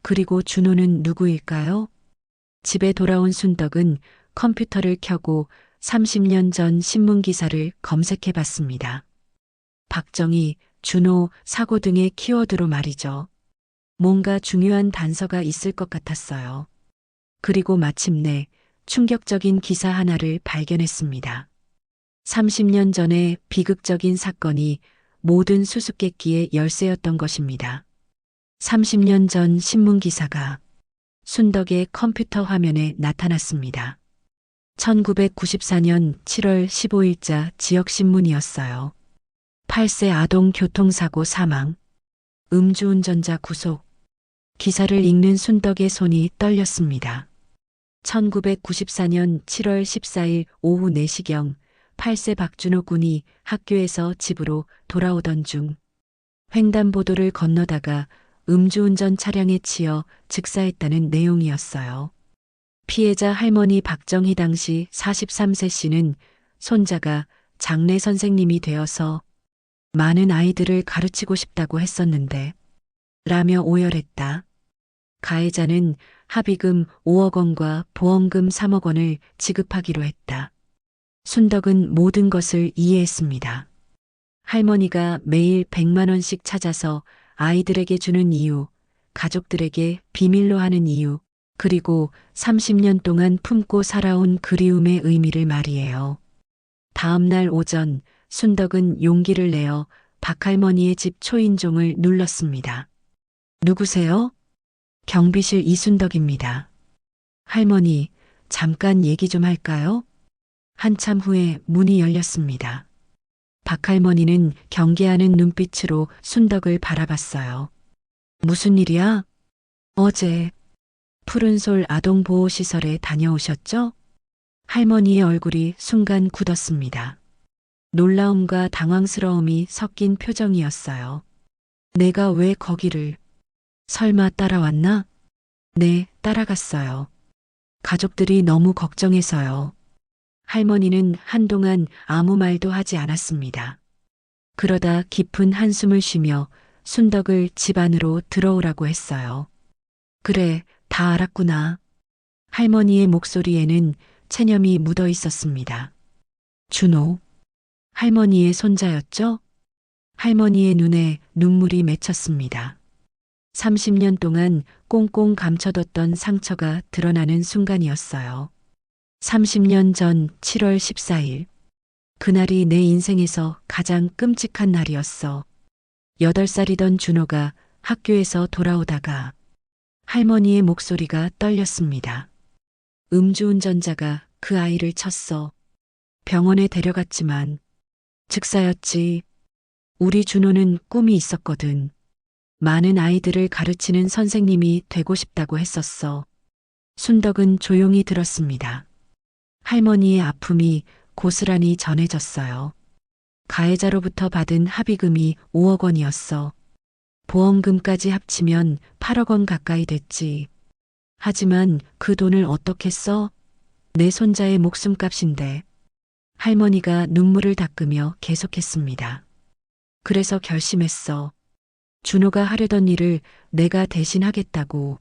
그리고 준호는 누구일까요? 집에 돌아온 순덕은 컴퓨터를 켜고 30년 전 신문 기사를 검색해 봤습니다. 박정희, 준호, 사고 등의 키워드로 말이죠. 뭔가 중요한 단서가 있을 것 같았어요. 그리고 마침내 충격적인 기사 하나를 발견했습니다. 30년 전의 비극적인 사건이 모든 수수께끼의 열쇠였던 것입니다. 30년 전 신문 기사가 순덕의 컴퓨터 화면에 나타났습니다. 1994년 7월 15일자 지역신문이었어요. 8세 아동 교통사고 사망, 음주운전자 구속. 기사를 읽는 순덕의 손이 떨렸습니다. 1994년 7월 14일 오후 4시경 8세 박준호 군이 학교에서 집으로 돌아오던 중 횡단보도를 건너다가 음주운전 차량에 치여 즉사했다는 내용이었어요. 피해자 할머니 박정희 당시 43세 씨는 손자가 장례 선생님이 되어서 많은 아이들을 가르치고 싶다고 했었는데 라며 오열했다. 가해자는 합의금 5억 원과 보험금 3억 원을 지급하기로 했다. 순덕은 모든 것을 이해했습니다. 할머니가 매일 100만 원씩 찾아서 아이들에게 주는 이유, 가족들에게 비밀로 하는 이유, 그리고 30년 동안 품고 살아온 그리움의 의미를 말이에요. 다음 날 오전 순덕은 용기를 내어 박할머니의 집 초인종을 눌렀습니다. 누구세요? 경비실 이순덕입니다. 할머니, 잠깐 얘기 좀 할까요? 한참 후에 문이 열렸습니다. 박할머니는 경계하는 눈빛으로 순덕을 바라봤어요. 무슨 일이야? 어제 푸른솔 아동보호시설에 다녀오셨죠? 할머니의 얼굴이 순간 굳었습니다. 놀라움과 당황스러움이 섞인 표정이었어요. 내가 왜 거기를... 설마 따라왔나? 네, 따라갔어요. 가족들이 너무 걱정해서요. 할머니는 한동안 아무 말도 하지 않았습니다. 그러다 깊은 한숨을 쉬며 순덕을 집 안으로 들어오라고 했어요. 그래, 다 알았구나. 할머니의 목소리에는 체념이 묻어 있었습니다. 준호, 할머니의 손자였죠? 할머니의 눈에 눈물이 맺혔습니다. 30년 동안 꽁꽁 감춰뒀던 상처가 드러나는 순간이었어요. 30년 전 7월 14일. 그날이 내 인생에서 가장 끔찍한 날이었어. 8살이던 준호가 학교에서 돌아오다가 할머니의 목소리가 떨렸습니다. 음주운전자가 그 아이를 쳤어. 병원에 데려갔지만 즉사였지. 우리 준호는 꿈이 있었거든. 많은 아이들을 가르치는 선생님이 되고 싶다고 했었어. 순덕은 조용히 들었습니다. 할머니의 아픔이 고스란히 전해졌어요. 가해자로부터 받은 합의금이 5억 원이었어. 보험금까지 합치면 8억 원 가까이 됐지. 하지만 그 돈을 어떻게 써? 내 손자의 목숨값인데. 할머니가 눈물을 닦으며 계속했습니다. 그래서 결심했어. 준호가 하려던 일을 내가 대신 하겠다고.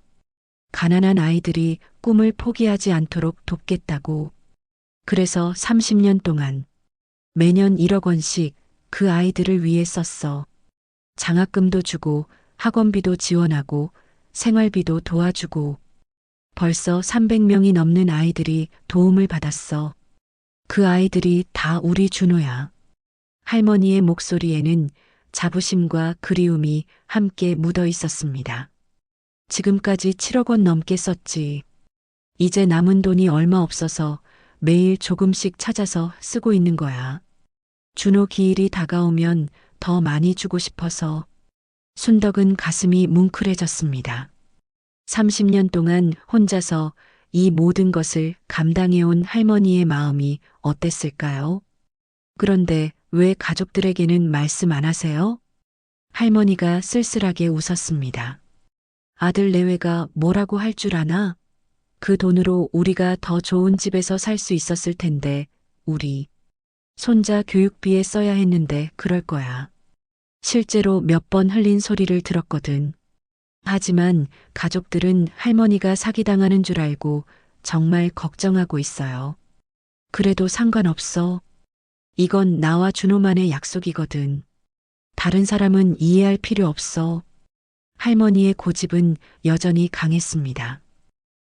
가난한 아이들이 꿈을 포기하지 않도록 돕겠다고. 그래서 30년 동안 매년 1억 원씩 그 아이들을 위해 썼어. 장학금도 주고 학원비도 지원하고 생활비도 도와주고. 벌써 300명이 넘는 아이들이 도움을 받았어. 그 아이들이 다 우리 준호야. 할머니의 목소리에는 자부심과 그리움이 함께 묻어 있었습니다. 지금까지 7억 원 넘게 썼지. 이제 남은 돈이 얼마 없어서 매일 조금씩 찾아서 쓰고 있는 거야. 준호 기일이 다가오면 더 많이 주고 싶어서. 순덕은 가슴이 뭉클해졌습니다. 30년 동안 혼자서 이 모든 것을 감당해온 할머니의 마음이 어땠을까요? 그런데 왜 가족들에게는 말씀 안 하세요? 할머니가 쓸쓸하게 웃었습니다. 아들 내외가 뭐라고 할 줄 아나? 그 돈으로 우리가 더 좋은 집에서 살 수 있었을 텐데, 우리 손자 교육비에 써야 했는데 그럴 거야. 실제로 몇 번 흘린 소리를 들었거든. 하지만 가족들은 할머니가 사기당하는 줄 알고 정말 걱정하고 있어요. 그래도 상관없어. 이건 나와 준호만의 약속이거든. 다른 사람은 이해할 필요 없어. 할머니의 고집은 여전히 강했습니다.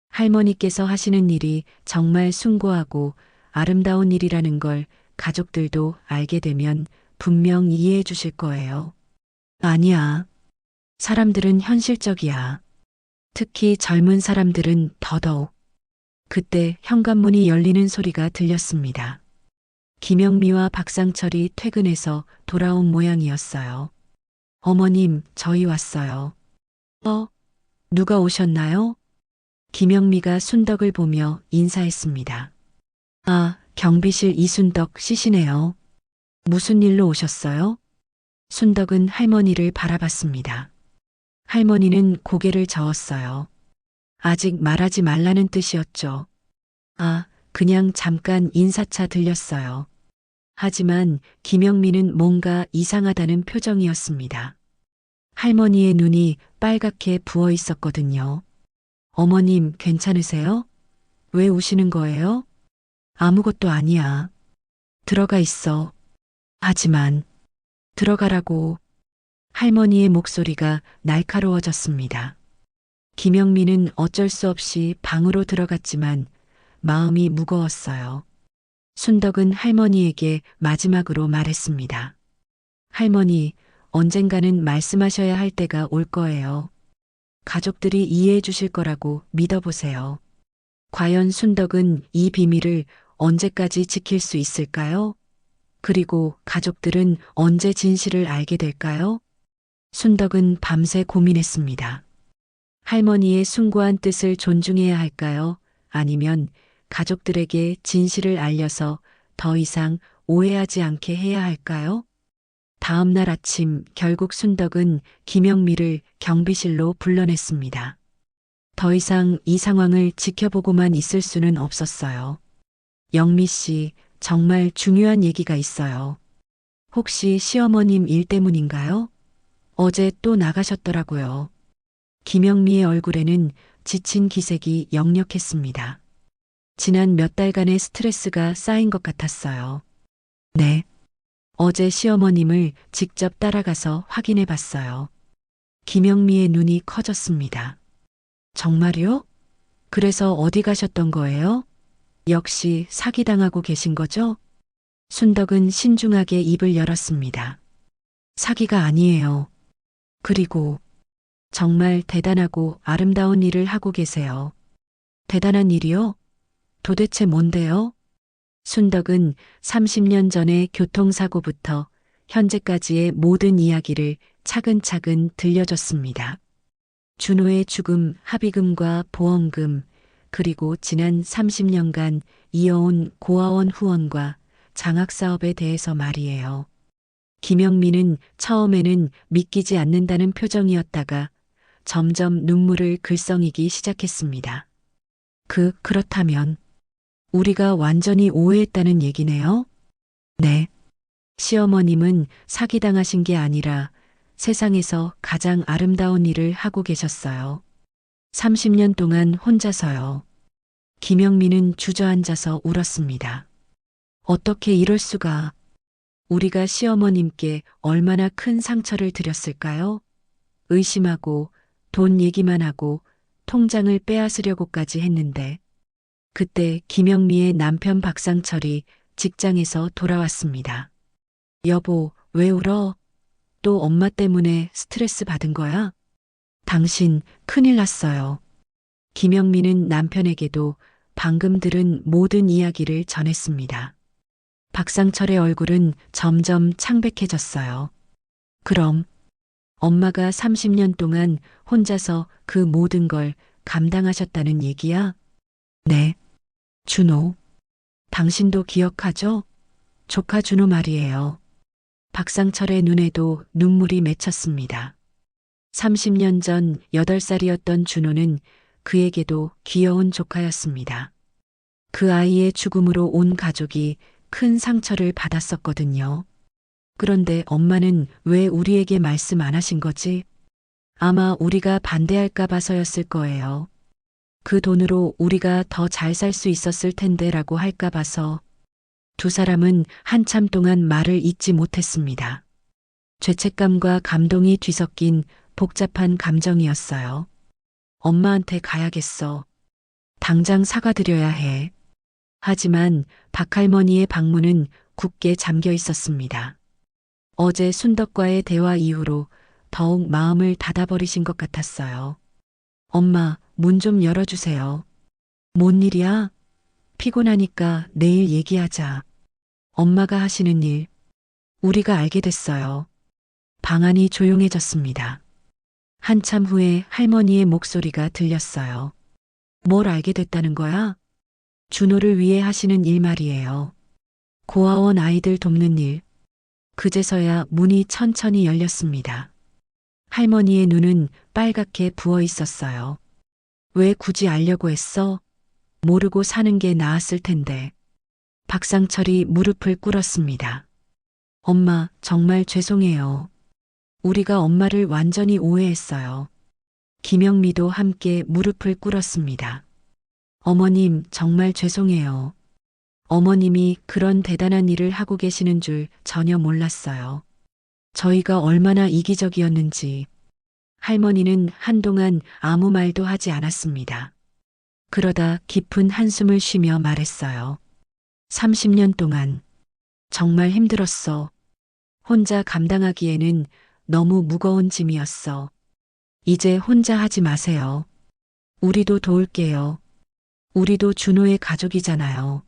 할머니께서 하시는 일이 정말 숭고하고 아름다운 일이라는 걸 가족들도 알게 되면 분명 이해해 주실 거예요. 아니야. 사람들은 현실적이야. 특히 젊은 사람들은 더더욱. 그때 현관문이 열리는 소리가 들렸습니다. 김영미와 박상철이 퇴근해서 돌아온 모양이었어요. 어머님, 저희 왔어요. 누가 오셨나요? 김영미가 순덕을 보며 인사했습니다. 아, 경비실 이순덕 씨시네요. 무슨 일로 오셨어요? 순덕은 할머니를 바라봤습니다. 할머니는 고개를 저었어요. 아직 말하지 말라는 뜻이었죠. 아, 그냥 잠깐 인사차 들렸어요. 하지만 김영미는 뭔가 이상하다는 표정이었습니다. 할머니의 눈이 빨갛게 부어 있었거든요. 어머님, 괜찮으세요? 왜 우시는 거예요? 아무것도 아니야. 들어가 있어. 하지만, 들어가라고. 할머니의 목소리가 날카로워졌습니다. 김영미는 어쩔 수 없이 방으로 들어갔지만 마음이 무거웠어요. 순덕은 할머니에게 마지막으로 말했습니다. 할머니, 언젠가는 말씀하셔야 할 때가 올 거예요. 가족들이 이해해 주실 거라고 믿어보세요. 과연 순덕은 이 비밀을 언제까지 지킬 수 있을까요? 그리고 가족들은 언제 진실을 알게 될까요? 순덕은 밤새 고민했습니다. 할머니의 숭고한 뜻을 존중해야 할까요? 아니면 가족들에게 진실을 알려서 더 이상 오해하지 않게 해야 할까요? 다음 날 아침 결국 순덕은 김영미를 경비실로 불러냈습니다. 더 이상 이 상황을 지켜보고만 있을 수는 없었어요. 영미 씨, 정말 중요한 얘기가 있어요. 혹시 시어머님 일 때문인가요? 어제 또 나가셨더라고요. 김영미의 얼굴에는 지친 기색이 역력했습니다. 지난 몇 달간의 스트레스가 쌓인 것 같았어요. 네. 어제 시어머님을 직접 따라가서 확인해 봤어요. 김영미의 눈이 커졌습니다. 정말요? 그래서 어디 가셨던 거예요? 역시 사기당하고 계신 거죠? 순덕은 신중하게 입을 열었습니다. 사기가 아니에요. 그리고 정말 대단하고 아름다운 일을 하고 계세요. 대단한 일이요? 도대체 뭔데요? 순덕은 30년 전의 교통사고부터 현재까지의 모든 이야기를 차근차근 들려줬습니다. 준호의 죽음, 합의금과 보험금, 그리고 지난 30년간 이어온 고아원 후원과 장학사업에 대해서 말이에요. 김영미는 처음에는 믿기지 않는다는 표정이었다가 점점 눈물을 글썽이기 시작했습니다. 그렇다면 우리가 완전히 오해했다는 얘기네요? 네. 시어머님은 사기당하신 게 아니라 세상에서 가장 아름다운 일을 하고 계셨어요. 30년 동안 혼자서요. 김영미는 주저앉아서 울었습니다. 어떻게 이럴 수가. 우리가 시어머님께 얼마나 큰 상처를 드렸을까요? 의심하고 돈 얘기만 하고 통장을 빼앗으려고까지 했는데 그때 김영미의 남편 박상철이 직장에서 돌아왔습니다. 여보, 왜 울어? 또 엄마 때문에 스트레스 받은 거야? 당신 큰일 났어요. 김영미는 남편에게도 방금 들은 모든 이야기를 전했습니다. 박상철의 얼굴은 점점 창백해졌어요. 그럼 엄마가 30년 동안 혼자서 그 모든 걸 감당하셨다는 얘기야? 네. 준호. 당신도 기억하죠? 조카 준호 말이에요. 박상철의 눈에도 눈물이 맺혔습니다. 30년 전 8살이었던 준호는 그에게도 귀여운 조카였습니다. 그 아이의 죽음으로 온 가족이 큰 상처를 받았었거든요. 그런데 엄마는 왜 우리에게 말씀 안 하신 거지? 아마 우리가 반대할까 봐서였을 거예요. 그 돈으로 우리가 더 잘 살 수 있었을 텐데라고 할까 봐서. 두 사람은 한참 동안 말을 잇지 못했습니다. 죄책감과 감동이 뒤섞인 복잡한 감정이었어요. 엄마한테 가야겠어. 당장 사과드려야 해. 하지만 박할머니의 방문은 굳게 잠겨 있었습니다. 어제 순덕과의 대화 이후로 더욱 마음을 닫아버리신 것 같았어요. 엄마, 문 좀 열어주세요. 뭔 일이야? 피곤하니까 내일 얘기하자. 엄마가 하시는 일, 우리가 알게 됐어요. 방 안이 조용해졌습니다. 한참 후에 할머니의 목소리가 들렸어요. 뭘 알게 됐다는 거야? 준호를 위해 하시는 일 말이에요. 고아원 아이들 돕는 일. 그제서야 문이 천천히 열렸습니다. 할머니의 눈은 빨갛게 부어 있었어요. 왜 굳이 알려고 했어? 모르고 사는 게 나았을 텐데. 박상철이 무릎을 꿇었습니다. 엄마, 정말 죄송해요. 우리가 엄마를 완전히 오해했어요. 김영미도 함께 무릎을 꿇었습니다. 어머님, 정말 죄송해요. 어머님이 그런 대단한 일을 하고 계시는 줄 전혀 몰랐어요. 저희가 얼마나 이기적이었는지. 할머니는 한동안 아무 말도 하지 않았습니다. 그러다 깊은 한숨을 쉬며 말했어요. 30년 동안 정말 힘들었어. 혼자 감당하기에는 너무 무거운 짐이었어. 이제 혼자 하지 마세요. 우리도 도울게요. 우리도 준호의 가족이잖아요.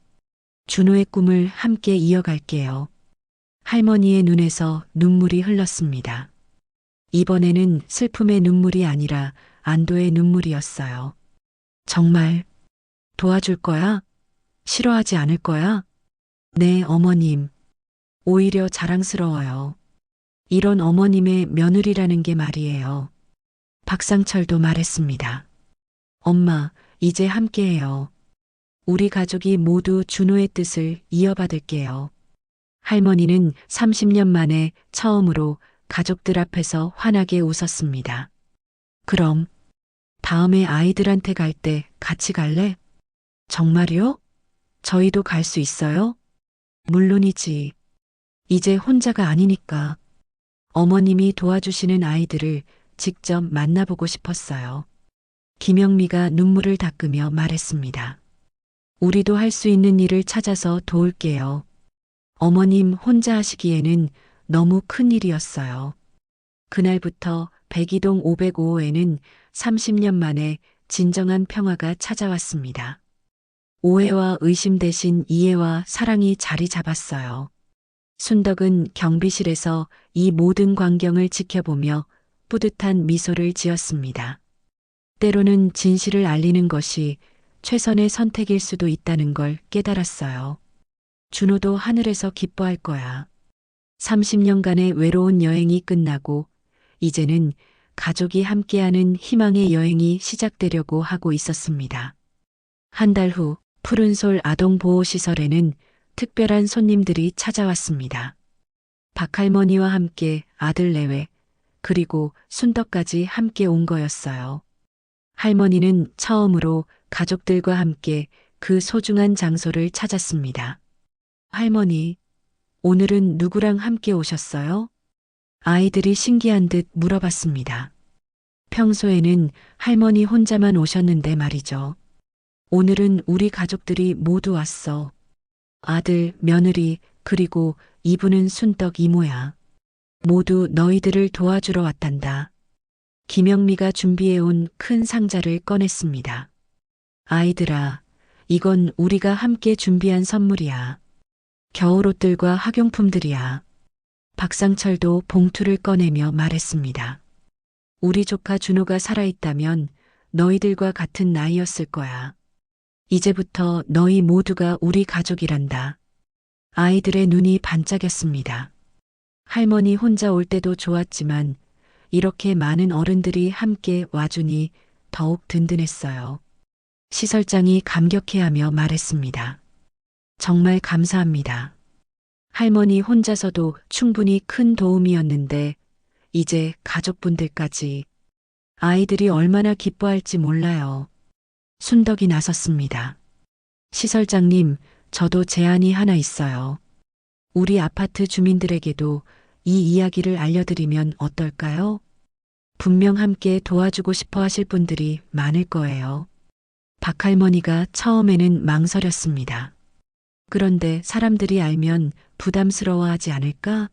준호의 꿈을 함께 이어갈게요. 할머니의 눈에서 눈물이 흘렀습니다. 이번에는 슬픔의 눈물이 아니라 안도의 눈물이었어요. 정말 도와줄 거야? 싫어하지 않을 거야? 네, 어머님. 오히려 자랑스러워요. 이런 어머님의 며느리라는 게 말이에요. 박상철도 말했습니다. 엄마, 이제 함께해요. 우리 가족이 모두 준호의 뜻을 이어받을게요. 할머니는 30년 만에 처음으로 가족들 앞에서 환하게 웃었습니다. 그럼 다음에 아이들한테 갈 때 같이 갈래? 정말요? 저희도 갈 수 있어요? 물론이지. 이제 혼자가 아니니까. 어머님이 도와주시는 아이들을 직접 만나보고 싶었어요. 김영미가 눈물을 닦으며 말했습니다. 우리도 할 수 있는 일을 찾아서 도울게요. 어머님 혼자 하시기에는 너무 큰 일이었어요. 그날부터 백이동 505호에는 30년 만에 진정한 평화가 찾아왔습니다. 오해와 의심 대신 이해와 사랑이 자리 잡았어요. 순덕은 경비실에서 이 모든 광경을 지켜보며 뿌듯한 미소를 지었습니다. 때로는 진실을 알리는 것이 최선의 선택일 수도 있다는 걸 깨달았어요. 준호도 하늘에서 기뻐할 거야. 30년간의 외로운 여행이 끝나고 이제는 가족이 함께하는 희망의 여행이 시작되려고 하고 있었습니다. 한 달 후 푸른솔 아동보호시설에는 특별한 손님들이 찾아왔습니다. 박할머니와 함께 아들 내외 그리고 순덕까지 함께 온 거였어요. 할머니는 처음으로 가족들과 함께 그 소중한 장소를 찾았습니다. 할머니, 오늘은 누구랑 함께 오셨어요? 아이들이 신기한 듯 물어봤습니다. 평소에는 할머니 혼자만 오셨는데 말이죠. 오늘은 우리 가족들이 모두 왔어. 아들, 며느리, 그리고 이분은 순덕 이모야. 모두 너희들을 도와주러 왔단다. 김영미가 준비해온 큰 상자를 꺼냈습니다. 아이들아, 이건 우리가 함께 준비한 선물이야. 겨울옷들과 학용품들이야. 박상철도 봉투를 꺼내며 말했습니다. 우리 조카 준호가 살아있다면 너희들과 같은 나이였을 거야. 이제부터 너희 모두가 우리 가족이란다. 아이들의 눈이 반짝였습니다. 할머니 혼자 올 때도 좋았지만 이렇게 많은 어른들이 함께 와주니 더욱 든든했어요. 시설장이 감격해하며 말했습니다. 정말 감사합니다. 할머니 혼자서도 충분히 큰 도움이었는데 이제 가족분들까지 아이들이 얼마나 기뻐할지 몰라요. 순덕이 나섰습니다. 시설장님, 저도 제안이 하나 있어요. 우리 아파트 주민들에게도 이 이야기를 알려드리면 어떨까요? 분명 함께 도와주고 싶어 하실 분들이 많을 거예요. 박할머니가 처음에는 망설였습니다. 그런데 사람들이 알면 부담스러워하지 않을까?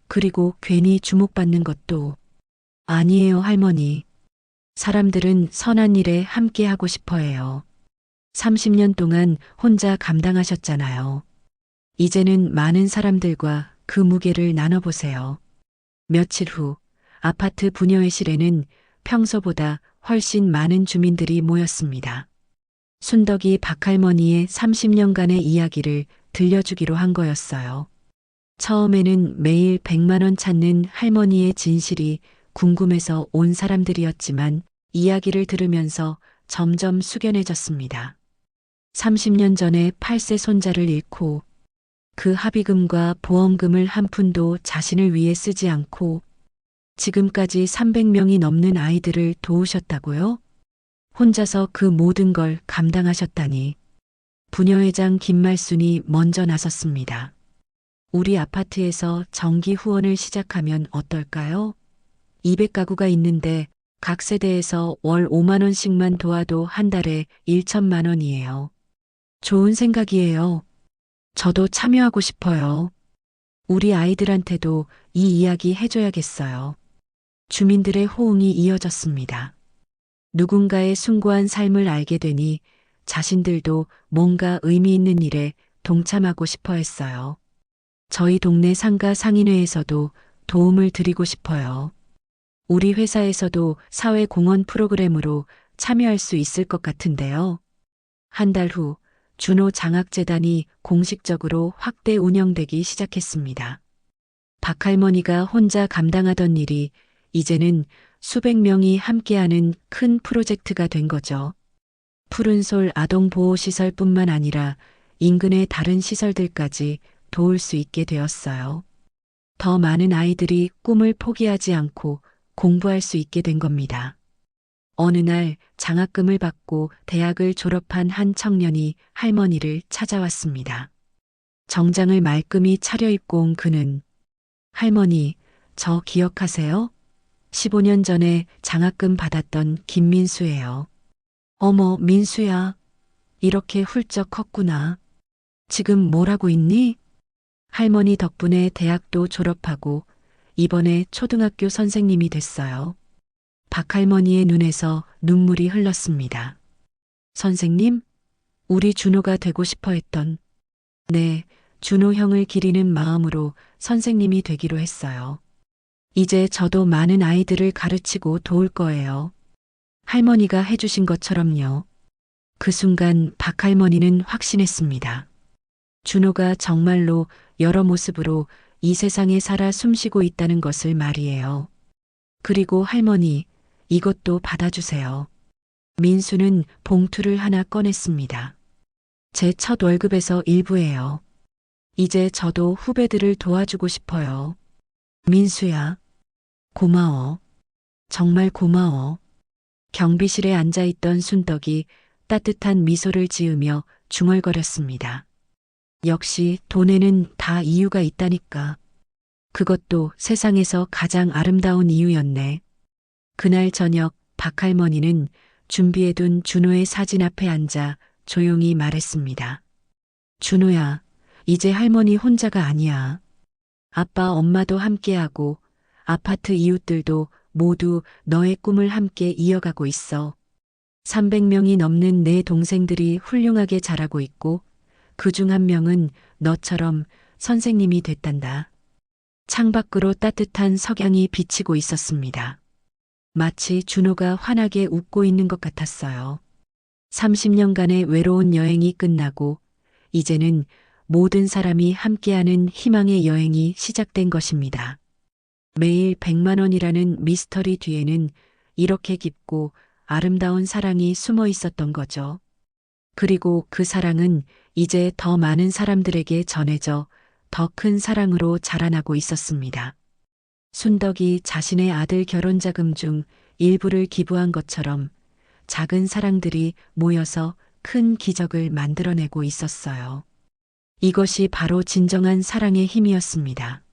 그리고 괜히 주목받는 것도 아니에요, 할머니. 사람들은 선한 일에 함께 하고 싶어 해요. 30년 동안 혼자 감당하셨잖아요. 이제는 많은 사람들과 그 무게를 나눠보세요. 며칠 후 아파트 부녀회실에는 평소보다 훨씬 많은 주민들이 모였습니다. 순덕이 박할머니의 30년간의 이야기를 들려주기로 한 거였어요. 처음에는 매일 100만 원 찾는 할머니의 진실이 궁금해서 온 사람들이었지만 이야기를 들으면서 점점 숙연해졌습니다. 30년 전에 8세 손자를 잃고 그 합의금과 보험금을 한 푼도 자신을 위해 쓰지 않고 지금까지 300명이 넘는 아이들을 도우셨다고요? 혼자서 그 모든 걸 감당하셨다니. 부녀회장 김말순이 먼저 나섰습니다. 우리 아파트에서 정기 후원을 시작하면 어떨까요? 200가구가 있는데 각 세대에서 월 5만 원씩만 도와도 한 달에 1천만 원이에요. 좋은 생각이에요. 저도 참여하고 싶어요. 우리 아이들한테도 이 이야기 해줘야겠어요. 주민들의 호응이 이어졌습니다. 누군가의 숭고한 삶을 알게 되니 자신들도 뭔가 의미 있는 일에 동참하고 싶어 했어요. 저희 동네 상가 상인회에서도 도움을 드리고 싶어요. 우리 회사에서도 사회공헌 프로그램으로 참여할 수 있을 것 같은데요. 한 달 후 준호 장학재단이 공식적으로 확대 운영되기 시작했습니다. 박할머니가 혼자 감당하던 일이 이제는 수백 명이 함께하는 큰 프로젝트가 된 거죠. 푸른솔 아동보호시설뿐만 아니라 인근의 다른 시설들까지 도울 수 있게 되었어요. 더 많은 아이들이 꿈을 포기하지 않고 공부할 수 있게 된 겁니다. 어느 날 장학금을 받고 대학을 졸업한 한 청년이 할머니를 찾아왔습니다. 정장을 말끔히 차려입고 온 그는 할머니, 저 기억하세요? 15년 전에 장학금 받았던 김민수예요. 어머, 민수야. 이렇게 훌쩍 컸구나. 지금 뭘 하고 있니? 할머니 덕분에 대학도 졸업하고 이번에 초등학교 선생님이 됐어요. 박할머니의 눈에서 눈물이 흘렀습니다. 선생님, 우리 준호가 되고 싶어 했던, 네, 준호 형을 기리는 마음으로 선생님이 되기로 했어요. 이제 저도 많은 아이들을 가르치고 도울 거예요. 할머니가 해주신 것처럼요. 그 순간 박할머니는 확신했습니다. 준호가 정말로 여러 모습으로 이 세상에 살아 숨쉬고 있다는 것을 말이에요. 그리고 할머니, 이것도 받아주세요. 민수는 봉투를 하나 꺼냈습니다. 제 첫 월급에서 일부예요. 이제 저도 후배들을 도와주고 싶어요. 민수야, 고마워. 정말 고마워. 경비실에 앉아있던 순덕이 따뜻한 미소를 지으며 중얼거렸습니다. 역시 돈에는 다 이유가 있다니까. 그것도 세상에서 가장 아름다운 이유였네. 그날 저녁 박할머니는 준비해둔 준호의 사진 앞에 앉아 조용히 말했습니다. 준호야, 이제 할머니 혼자가 아니야. 아빠, 엄마도 함께하고 아파트 이웃들도 모두 너의 꿈을 함께 이어가고 있어. 300명이 넘는 내 동생들이 훌륭하게 자라고 있고 그중 한 명은 너처럼 선생님이 됐단다. 창밖으로 따뜻한 석양이 비치고 있었습니다. 마치 준호가 환하게 웃고 있는 것 같았어요. 30년간의 외로운 여행이 끝나고 이제는 모든 사람이 함께하는 희망의 여행이 시작된 것입니다. 매일 100만 원이라는 미스터리 뒤에는 이렇게 깊고 아름다운 사랑이 숨어 있었던 거죠. 그리고 그 사랑은 이제 더 많은 사람들에게 전해져 더 큰 사랑으로 자라나고 있었습니다. 순덕이 자신의 아들 결혼 자금 중 일부를 기부한 것처럼 작은 사랑들이 모여서 큰 기적을 만들어내고 있었어요. 이것이 바로 진정한 사랑의 힘이었습니다.